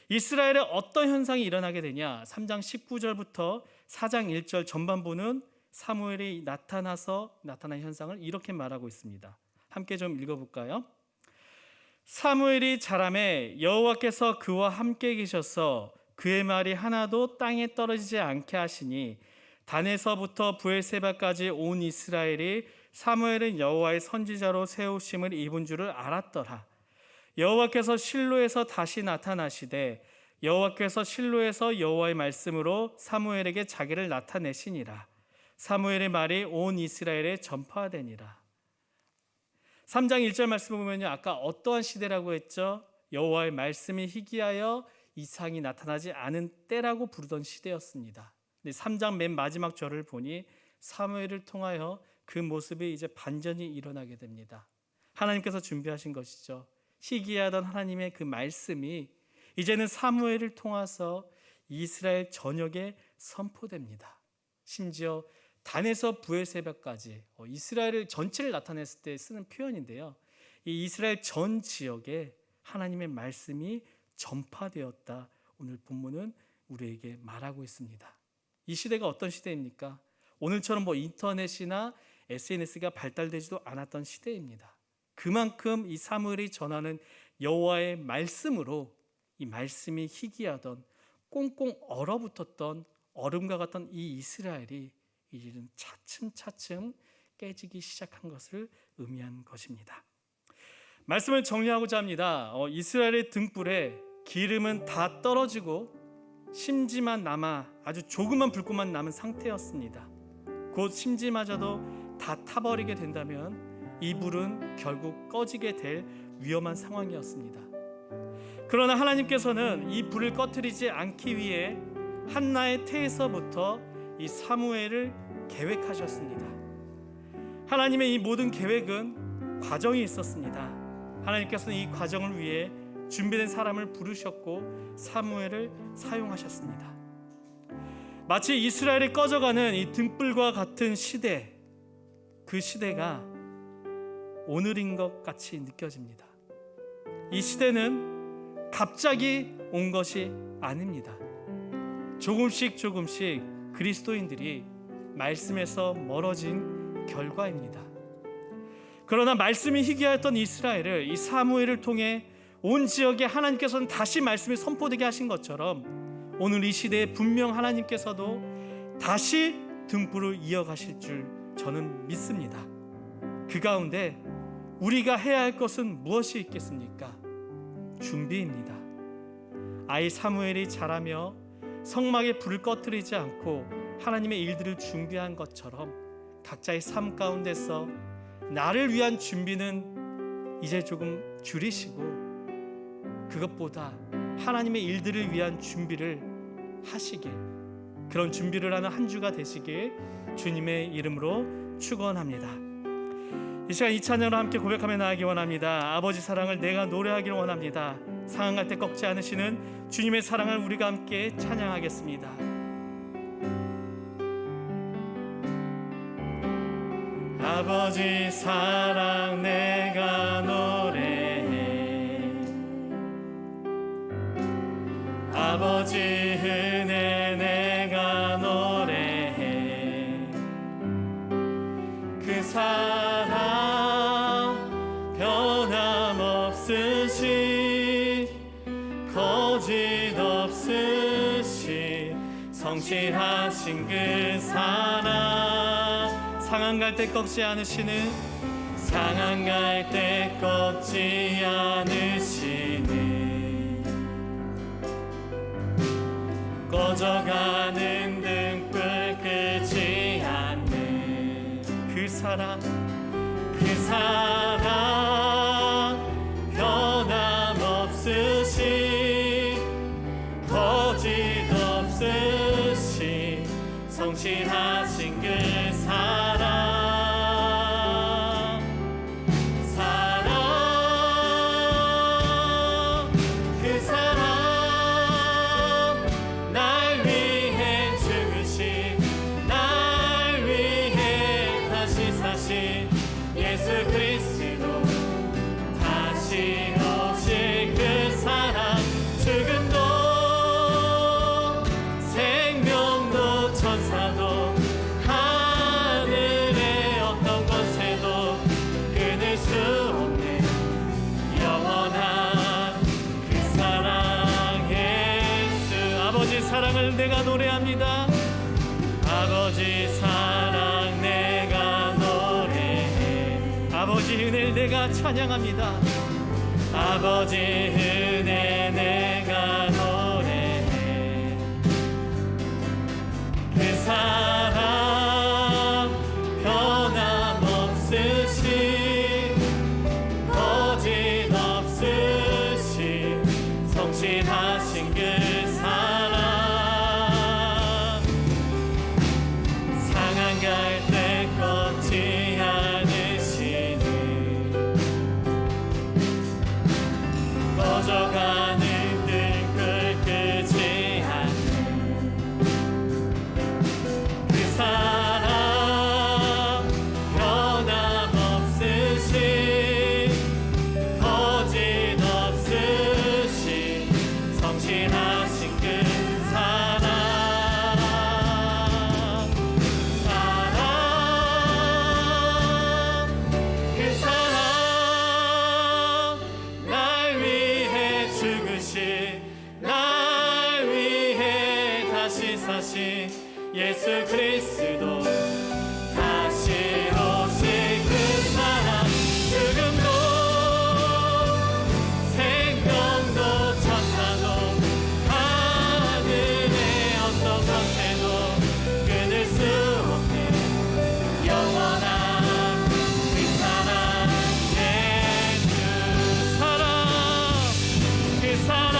이스라엘에 어떤 현상이 일어나게 되냐? 3장 19절부터 4장 1절 전반부는 사무엘이 나타난 현상을 이렇게 말하고 있습니다. 함께 좀 읽어볼까요? 사무엘이 자라매 여호와께서 그와 함께 계셔서 그의 말이 하나도 땅에 떨어지지 않게 하시니 단에서부터 브엘세바까지 온 이스라엘이 사무엘은 여호와의 선지자로 세우심을 입은 줄을 알았더라. 여호와께서 실로에서 다시 나타나시되 여호와께서 실로에서 여호와의 말씀으로 사무엘에게 자기를 나타내시니라. 사무엘의 말이 온 이스라엘에 전파되니라. 3장 1절 말씀을 보면요, 아까 어떠한 시대라고 했죠? 여호와의 말씀이 희귀하여 이상이 나타나지 않은 때라고 부르던 시대였습니다. 근데 3장 맨 마지막 절을 보니 사무엘을 통하여 그 모습이 이제 반전이 일어나게 됩니다. 하나님께서 준비하신 것이죠. 희귀하던 하나님의 그 말씀이 이제는 사무엘을 통해서 이스라엘 전역에 선포됩니다. 심지어 단에서 부의 새벽까지 이스라엘 전체를 나타냈을 때 쓰는 표현인데요. 이 이스라엘 전 지역에 하나님의 말씀이 전파되었다. 오늘 본문은 우리에게 말하고 있습니다. 이 시대가 어떤 시대입니까? 오늘처럼 인터넷이나 SNS가 발달되지도 않았던 시대입니다. 그만큼 이 사무엘이 전하는 여호와의 말씀으로 이 말씀이 희귀하던 꽁꽁 얼어붙었던 얼음과 같던 이 이스라엘이 이제는 차츰차츰 깨지기 시작한 것을 의미한 것입니다. 말씀을 정리하고자 합니다. 이스라엘의 등불에 기름은 다 떨어지고 심지만 남아 아주 조그만 불꽃만 남은 상태였습니다. 곧 심지마저도 다 타버리게 된다면 이 불은 결국 꺼지게 될 위험한 상황이었습니다. 그러나 하나님께서는 이 불을 꺼뜨리지 않기 위해 한나의 태에서부터 이 사무엘을 계획하셨습니다. 하나님의 이 모든 계획은 과정이 있었습니다. 하나님께서는 이 과정을 위해 준비된 사람을 부르셨고 사무엘을 사용하셨습니다. 마치 이스라엘이 꺼져가는 이 등불과 같은 시대, 그 시대가 오늘인 것 같이 느껴집니다. 이 시대는 갑자기 온 것이 아닙니다. 조금씩 그리스도인들이 말씀에서 멀어진 결과입니다. 그러나 말씀이 희귀하였던 이스라엘을 이 사무엘을 통해 온 지역에 하나님께서는 다시 말씀이 선포되게 하신 것처럼 오늘 이 시대에 분명 하나님께서도 다시 등불을 이어가실 줄 저는 믿습니다. 그 가운데 우리가 해야 할 것은 무엇이 있겠습니까? 준비입니다. 아이 사무엘이 자라며 성막에 불을 꺼뜨리지 않고 하나님의 일들을 준비한 것처럼 각자의 삶 가운데서 나를 위한 준비는 이제 조금 줄이시고 그것보다 하나님의 일들을 위한 준비를 하시길, 그런 준비를 하는 한 주가 되시길 주님의 이름으로 축원합니다. 이 시간 이 찬양으로 함께 고백하며 나가기 원합니다. 아버지 사랑을 내가 노래하기를 원합니다. 상한 때 꺾지 않으시는 주님의 사랑을 우리가 함께 찬양하겠습니다. 아버지 사랑 내가 노래해, 아버지 은혜 내가 노래해. 그 사랑 변함없으시 거짓 없으시 성실하신 그 사랑, 상한 갈 때 꺾지 않으시는, 상한 갈 때 꺾지 않으시는, 꺼져가는 등불 끄지 않는 그 사랑, 그 사랑 변함없으시 거짓 없으시 성실하신 그 사랑, 사랑, 그 사랑 날 위해 죽으신, 날 위해 다시 사신 예수 그리스도, 다시 오실 그 사랑, 죽음도 생명도 천사도 하늘의 어떤 권세도 끊을 수 없는 영원한 그 사랑 예수. 아버지 사랑을 내가 노래합니다. 아버지 사랑 내가 노래해, 아버지 은혜를 내가 찬양합니다. 아버지 은혜 내가 노래해. 그 사랑 변함없으시 거짓 없으시 오신 예수 그리스도 다시 오실 그 사랑 죽음도 생명도 천사도 하늘의 어떤 것에도 끊을 수 없는 영원한 그 사랑 예수 사랑 그 사랑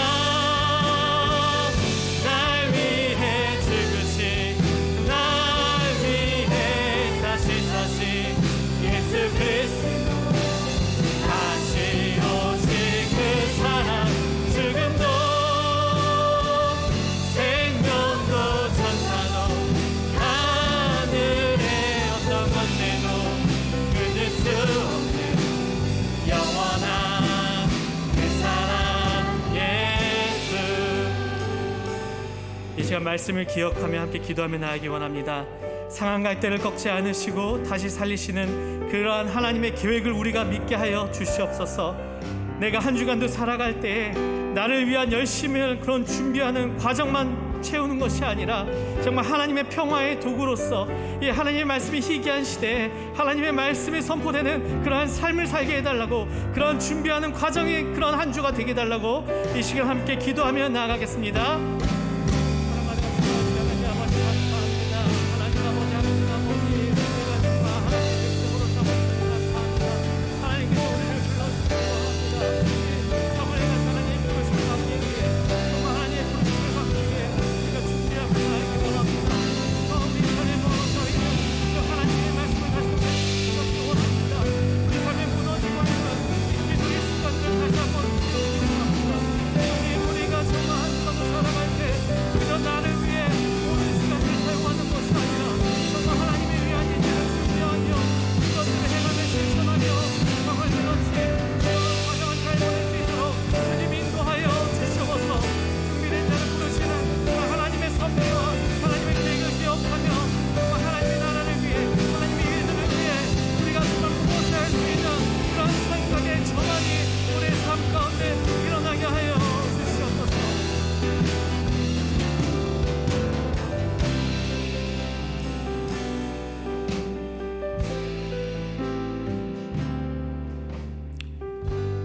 날 위해 죽으신 날 위해 다시 사신 예수 그리스도 다시 오실 그 사랑 죽음도 생명도 천사도 하늘의 어떤 것에도 끊을 수 없는 영원한 그 사랑 예수. 이 시간 말씀을 기억하며 함께 기도하며 나아가기 원합니다. 상한 갈대를 꺾지 않으시고 다시 살리시는 그러한 하나님의 계획을 우리가 믿게 하여 주시옵소서. 내가 한 주간도 살아갈 때에 나를 위한 열심을 그런 준비하는 과정만 채우는 것이 아니라 정말 하나님의 평화의 도구로서 이 하나님의 말씀이 희귀한 시대에 하나님의 말씀이 선포되는 그러한 삶을 살게 해달라고, 그런 준비하는 과정이 그런 한 주가 되게 해달라고 이 시간 함께 기도하며 나아가겠습니다.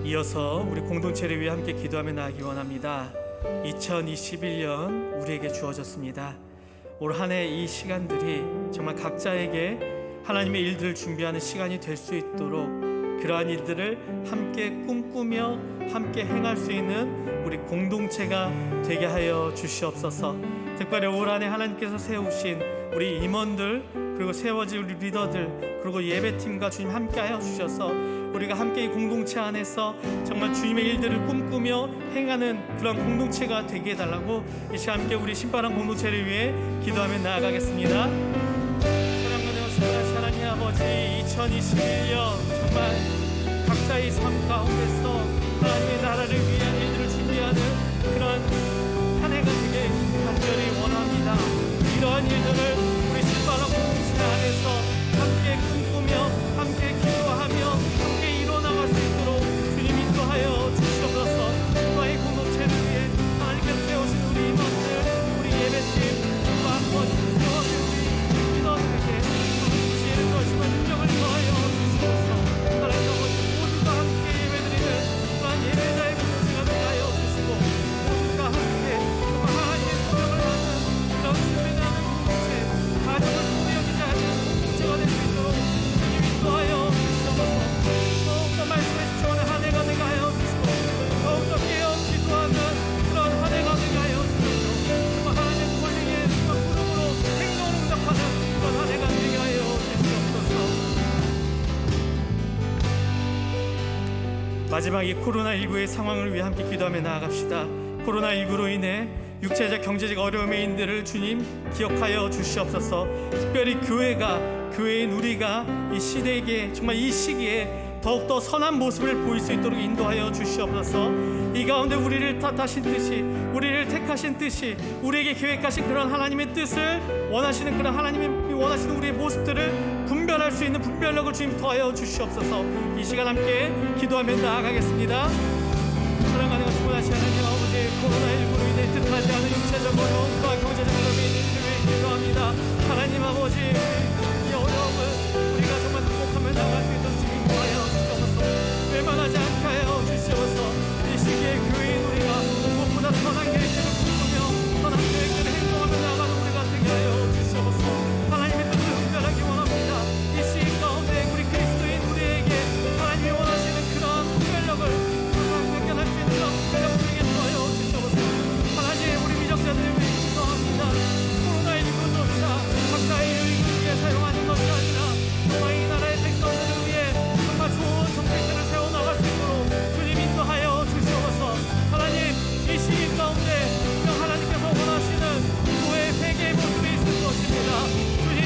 이어서 우리 공동체를 위해 함께 기도하며 나아가기 원합니다. 2021년 우리에게 주어졌습니다. 올 한 해 이 시간들이 정말 각자에게 하나님의 일들을 준비하는 시간이 될 수 있도록 그러한 일들을 함께 꿈꾸며 함께 행할 수 있는 우리 공동체가 되게 하여 주시옵소서. 특별히 올 한 해 하나님께서 세우신 우리 임원들, 그리고 세워진 우리 리더들, 그리고 예배팀과 주님 함께 하여 주셔서 우리가 함께 이 공동체 안에서 정말 주님의 일들을 꿈꾸며 행하는 그런 공동체가 되게 해달라고 이 시간 함께 우리 신바람 공동체를 위해 기도하며 나아가겠습니다. 사랑과 내가 하나님 아버지, 2021년 정말 각자의 삶 가운데서 하나님의 나라를 위한 일들을 준비하는 그런 한 해가 되게 간절히 원합니다. 이러한 일들을 우리 신바람 공동체 안에서 함께 꿈꾸며 함께 기도하며 함께 이뤄나갈 수 있도록 주님 인도하여 주시옵소서. 이 공동체를 위해 하나님께서 세우신 우리 임원들, 우리 예배팀, 또 아버지 세워진 우리 리더들에게 지혜를 더하시고 능력을 더하여 주시옵소서. 하나님 아버지 모두가 함께 예배드리는 그러한 예배자의 공동체가 되게 하여 주시고 모두가 함께 정말 하나님의 소명을 받는 그런 준비하는 공동체, 가정을 소중히 여기지 않는 공동체가 될 수 있도록 주님 인도하여 주시옵소서. 더욱더 말씀해 주시오는 한 해가 되게 하여 주시고 더욱더 깨어 기도하는 그런 한 해가 되게 하여 주시옵소서. 정말 하나님의 권능에 정말 무릎으로 행동을 응답하는 그런 한 해가 되게 하여 주시옵소서. 마지막 이 코로나19의 상황을 위해 함께 기도하며 나아갑시다. 코로나19로 인해 육체적 경제적 어려움에 있는 이들을 주님 기억하여 주시옵소서. 특별히 교회인 우리가 이 시대에게 정말 이 시기에 더욱더 선한 모습을 보일 수 있도록 인도하여 주시옵소서. 이 가운데 우리를 탓하신 뜻이, 우리를 택하신 뜻이, 우리에게 계획하신 그런 하나님의 뜻을 원하시는 그런 하나님이 원하시는 우리의 모습들을 분별할 수 있는 분별력을 주님 더하여 주시옵소서. 이 시간 함께 기도하며 나아가겠습니다. 사랑하는 것 충분하시 하나님 아버지, 코로나19로 인해 뜻하지 않은 육체적 어려움과 경제적 어려움이 있는 이들을 기도합니다. 하나님 아버지, 이 어려움을 우리가 정말 극복하며 나갈 수 있도록 주님 인도하여 주시옵소서. 외면하지 않게 하여 주시옵소서. 이 시기에 교회인 우리가 무엇보다 선한 계획들을 꿈꾸며 선한 계획들을 행동하며 나가는 우리가 되게 하여 주시옵소서. 하나님의 뜻을 응변하기 원합니다. 이 시기 가운데 우리 그리스도인 우리에게 하나님이 원하시는 그러한 분별력을 발견할 수 있는 그런 분별력을 우리에게 주하여 주시옵소서. 하나님, 우리 미적자들을 위해 기도합니다. 코로나19조차 각자의 유익을 위해 사용하는 것이 아니라 정말 이 나라의 백성들을 위해 정말 좋은 정책들을 세워나갈 수 있도록 주님 인도하여 주시옵소서. 하나님, 이 시기 가운데 분명 하나님께서 원하시는 교회의 회개의 모습이 있을 것입니다. 주님,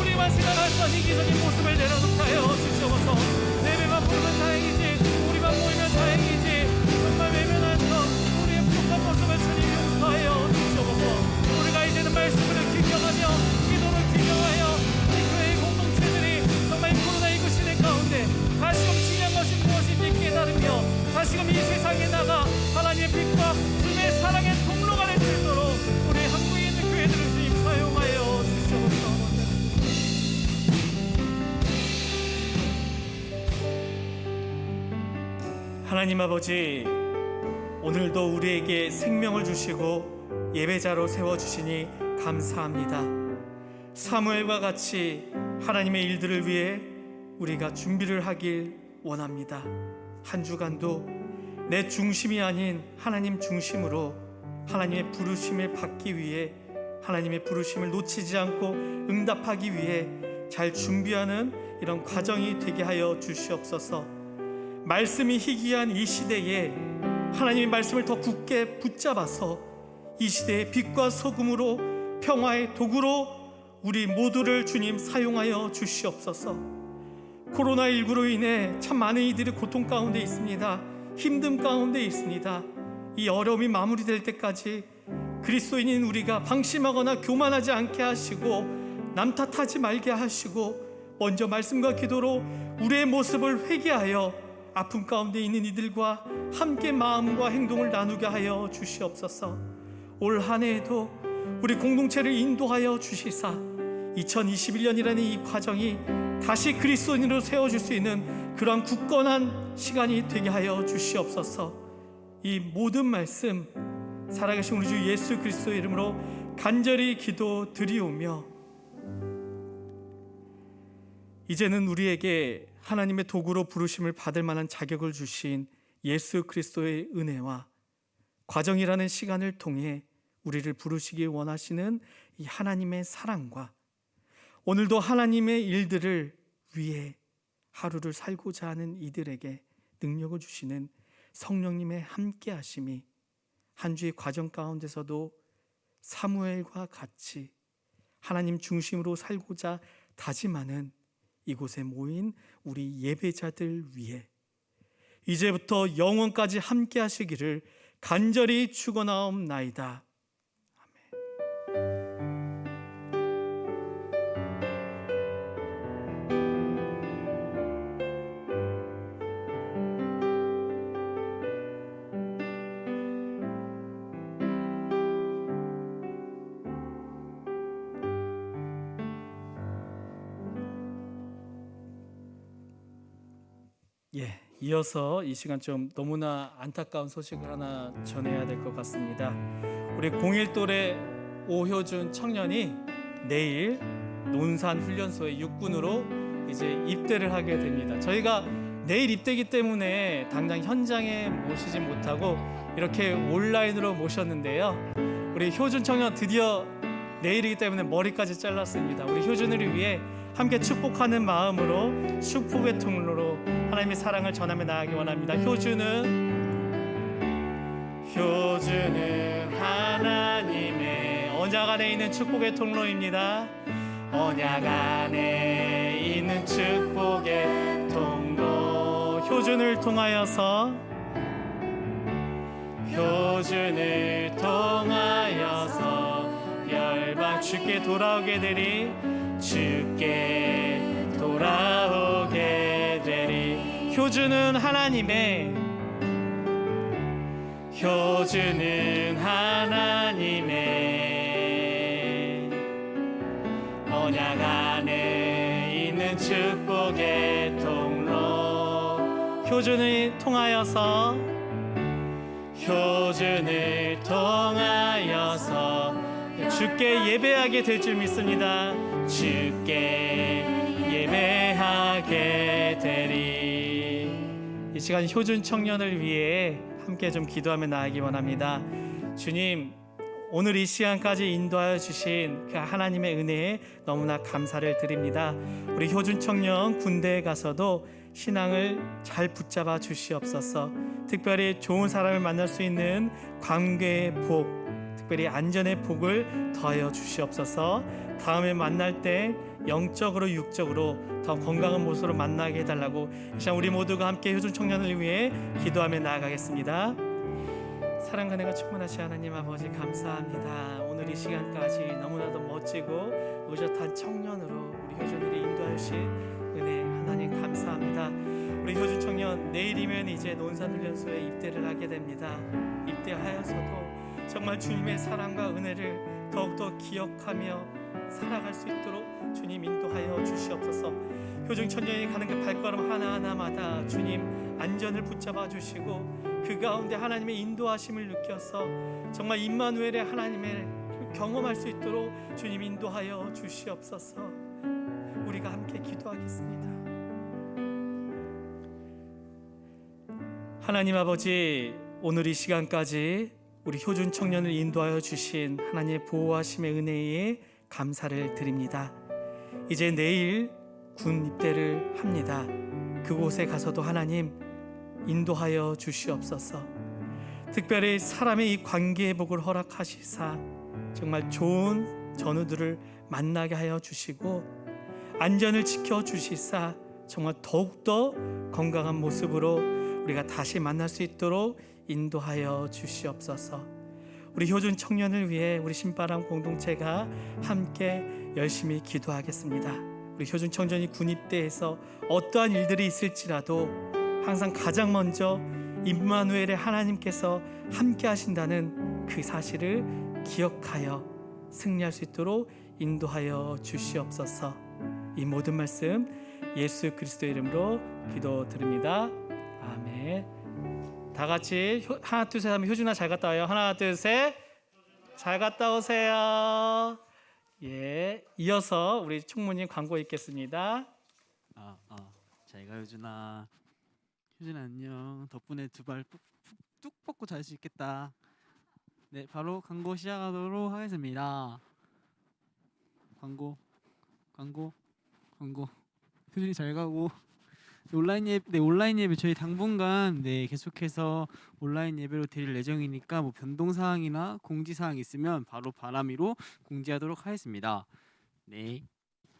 우리만 생각했던 이기적인 모습을 내려놓게 하여 주시옵소서. 예배만 부르면 다행이지, 우리만 모이면 다행이지, 정말 외면했던 우리의 부족한 모습을 주님 용서하여 주시옵소서. 우리가 이제는 말씀을 귀경하며 기도를 귀경하여 이 교회의 공동체들이 정말 이 코로나19 시대 가운데 다시금 중요한 것이 무엇인지 깨달으며 다시금 이 세상에 나가 하나님의 빛과 주님의 사랑의 통로가 될 수 있도록 우리 한국에 있는 교회들을 주님 사용하여 주시옵소서. 하나님 아버지, 오늘도 우리에게 생명을 주시고 예배자로 세워주시니 감사합니다. 사무엘과 같이 하나님의 일들을 위해 우리가 준비를 하길 원합니다. 한 주간도 내 중심이 아닌 하나님 중심으로 하나님의 부르심을 받기 위해, 하나님의 부르심을 놓치지 않고 응답하기 위해 잘 준비하는 이런 과정이 되게 하여 주시옵소서. 말씀이 희귀한 이 시대에 하나님의 말씀을 더 굳게 붙잡아서 이 시대의 빛과 소금으로 평화의 도구로 우리 모두를 주님 사용하여 주시옵소서. 코로나19로 인해 참 많은 이들이 고통 가운데 있습니다. 힘듦 가운데 있습니다. 이 어려움이 마무리될 때까지 그리스도인인 우리가 방심하거나 교만하지 않게 하시고 남 탓하지 말게 하시고 먼저 말씀과 기도로 우리의 모습을 회개하여 아픔 가운데 있는 이들과 함께 마음과 행동을 나누게 하여 주시옵소서. 올 한 해에도 우리 공동체를 인도하여 주시사 2021년이라는 이 과정이 다시 그리스도인으로 세워줄 수 있는 그러한 굳건한 시간이 되게 하여 주시옵소서. 이 모든 말씀 살아계신 우리 주 예수 그리스도의 이름으로 간절히 기도드리오며, 이제는 우리에게 하나님의 도구로 부르심을 받을 만한 자격을 주신 예수 그리스도의 은혜와 과정이라는 시간을 통해 우리를 부르시길 원하시는 이 하나님의 사랑과 오늘도 하나님의 일들을 위해 하루를 살고자 하는 이들에게 능력을 주시는 성령님의 함께 하심이 한 주의 과정 가운데서도 사무엘과 같이 하나님 중심으로 살고자 다짐하는 이곳에 모인 우리 예배자들 위해 이제부터 영원까지 함께 하시기를 간절히 축원하옵나이다. 이어서 이 시간 좀 너무나 안타까운 소식을 하나 전해야 될 것 같습니다. 우리 01돌의 오효준 청년이 내일 논산훈련소의 육군으로 이제 입대를 하게 됩니다. 저희가 내일 입대이기 때문에 당장 현장에 모시지 못하고 이렇게 온라인으로 모셨는데요. 우리 효준 청년 드디어 내일이기 때문에 머리까지 잘랐습니다. 우리 효준을 위해 함께 축복하는 마음으로 축복의 통로로 하나님의 사랑을 전하며 나아가기 원합니다. 효주는 하나님의 언약 안에 있는 축복의 통로입니다. 언약 안에 있는 축복의 통로. 효준을 통하여서 열방 주께 돌아오게 되리. 주께 돌아오게 되리. 효주는 하나님의 언약 안에 있는 축복의 통로 효준을 통하여서 주께 예배하게 될 줄 믿습니다. 주께 예배하게 되리. 이 시간 효준 청년을 위해 함께 좀 기도하며 나아가기 원합니다. 주님, 오늘 이 시간까지 인도하여 주신 그 하나님의 은혜에 너무나 감사를 드립니다. 우리 효준 청년 군대에 가서도 신앙을 잘 붙잡아 주시옵소서. 특별히 좋은 사람을 만날 수 있는 관계의 복, 특별히 안전의 복을 더하여 주시옵소서. 다음에 만날 때 영적으로 육적으로 더 건강한 모습으로 만나게 해달라고 이 시간 우리 모두가 함께 효준 청년을 위해 기도하며 나아가겠습니다. 사랑과 은혜가 충만하신 하나님 아버지 감사합니다. 오늘 이 시간까지 너무나도 멋지고 의젓한 청년으로 우리 효준이를 인도하여 주신 은혜 하나님 감사합니다. 우리 효준 청년 내일이면 이제 논산훈련소에 입대를 하게 됩니다. 입대하여서도 정말 주님의 사랑과 은혜를 더욱더 기억하며 살아갈 수 있도록 주님 인도하여 주시옵소서. 효준 청년이 가는 그 발걸음 하나하나마다 주님 안전을 붙잡아 주시고 그 가운데 하나님의 인도하심을 느껴서 정말 임마누엘의 하나님의 경험할 수 있도록 주님 인도하여 주시옵소서. 우리가 함께 기도하겠습니다. 하나님 아버지, 오늘 이 시간까지 우리 효준 청년을 인도하여 주신 하나님의 보호하심의 은혜에 감사를 드립니다. 이제 내일 군 입대를 합니다. 그곳에 가서도 하나님 인도하여 주시옵소서. 특별히 사람의 이 관계의 복을 허락하시사 정말 좋은 전우들을 만나게 하여 주시고 안전을 지켜주시사 정말 더욱더 건강한 모습으로 우리가 다시 만날 수 있도록 인도하여 주시옵소서. 우리 효준 청년을 위해 우리 신바람 공동체가 함께 열심히 기도하겠습니다. 우리 효준 청년이 군입대에서 어떠한 일들이 있을지라도 항상 가장 먼저 임마누엘의 하나님께서 함께 하신다는 그 사실을 기억하여 승리할 수 있도록 인도하여 주시옵소서. 이 모든 말씀 예수 그리스도의 이름으로 기도드립니다. 아멘. 다 같이 하나 둘 셋 하면 효준아 잘 갔다 와요. 하나 둘 셋 잘 갔다 오세요. 예, 이어서 우리 총무님 광고 읽겠습니다. 잘가 효준아. 효준아 안녕. 덕분에 두 발 뚝 뻗고 잘 수 있겠다. 네, 바로 광고 시작하도록 하겠습니다. 광고. 효준이 잘 가고. 온라인 예배 저희 당분간 계속해서 온라인 예배로 드릴 예정이니까 뭐 변동 사항이나 공지 사항 있으면 바로 바람이로 공지하도록 하겠습니다. 네.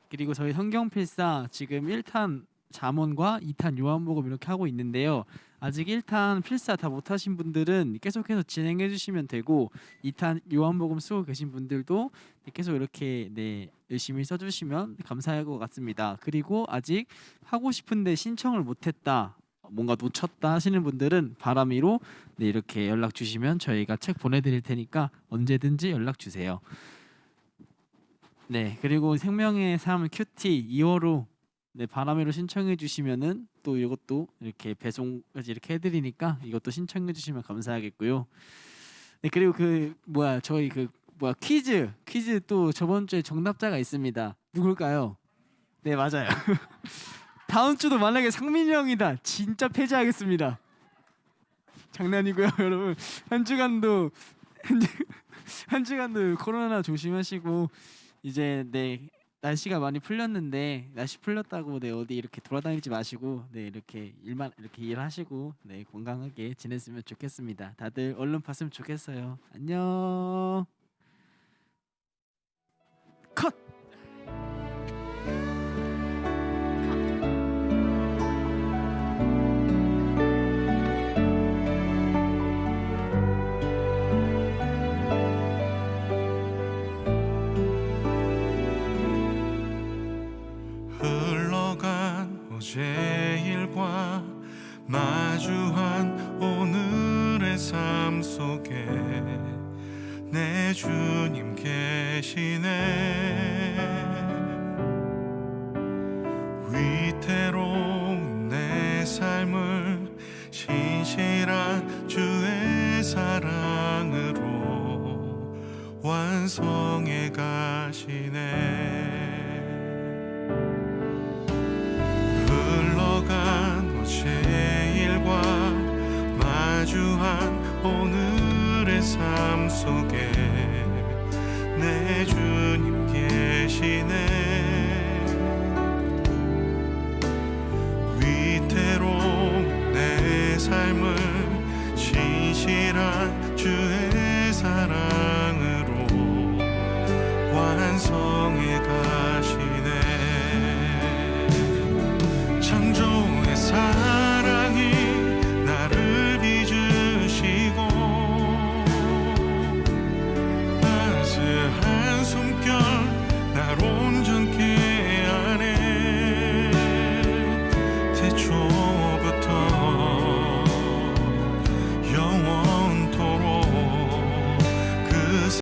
그리고 저희 성경 필사 지금 1탄 잠언과 2탄 요한복음 이렇게 하고 있는데요. 아직 1탄 필사 다 못하신 분들은 계속해서 진행해 주시면 되고 2탄 요한복음 쓰고 계신 분들도 계속 이렇게 열심히 써주시면 감사할 것 같습니다. 그리고 아직 하고 싶은데 신청을 못했다, 뭔가 놓쳤다 하시는 분들은 바람이로 이렇게 연락 주시면 저희가 책 보내드릴 테니까 언제든지 연락 주세요. 네, 그리고 생명의 삶 큐티 2호로 바람이로 신청해 주시면은 또 이것도 이렇게 배송까지 이렇게 해드리니까 이것도 신청해 주시면 감사하겠고요. 네, 그리고 저희 퀴즈 또 저번 주에 정답자가 있습니다. 누굴까요? 네, 맞아요. 다음 주도 만약에 상민이 형이다, 진짜 폐지하겠습니다. 장난이고요, 여러분. 한 주간도 코로나 조심하시고 이제 날씨가 많이 풀렸는데 날씨 풀렸다고 어디 이렇게 돌아다니지 마시고 이렇게 일하시고 건강하게 지냈으면 좋겠습니다. 다들 얼른 봤으면 좋겠어요. 안녕. 컷. 어제 일과 마주한 오늘의 삶 속에 내 주님 계시네. 성에 가시네. 흘러간 어제의 일과 마주한 오늘의 삶 속에 내 주님 계시네. 위태로운 내 삶을 진실한 주의 사랑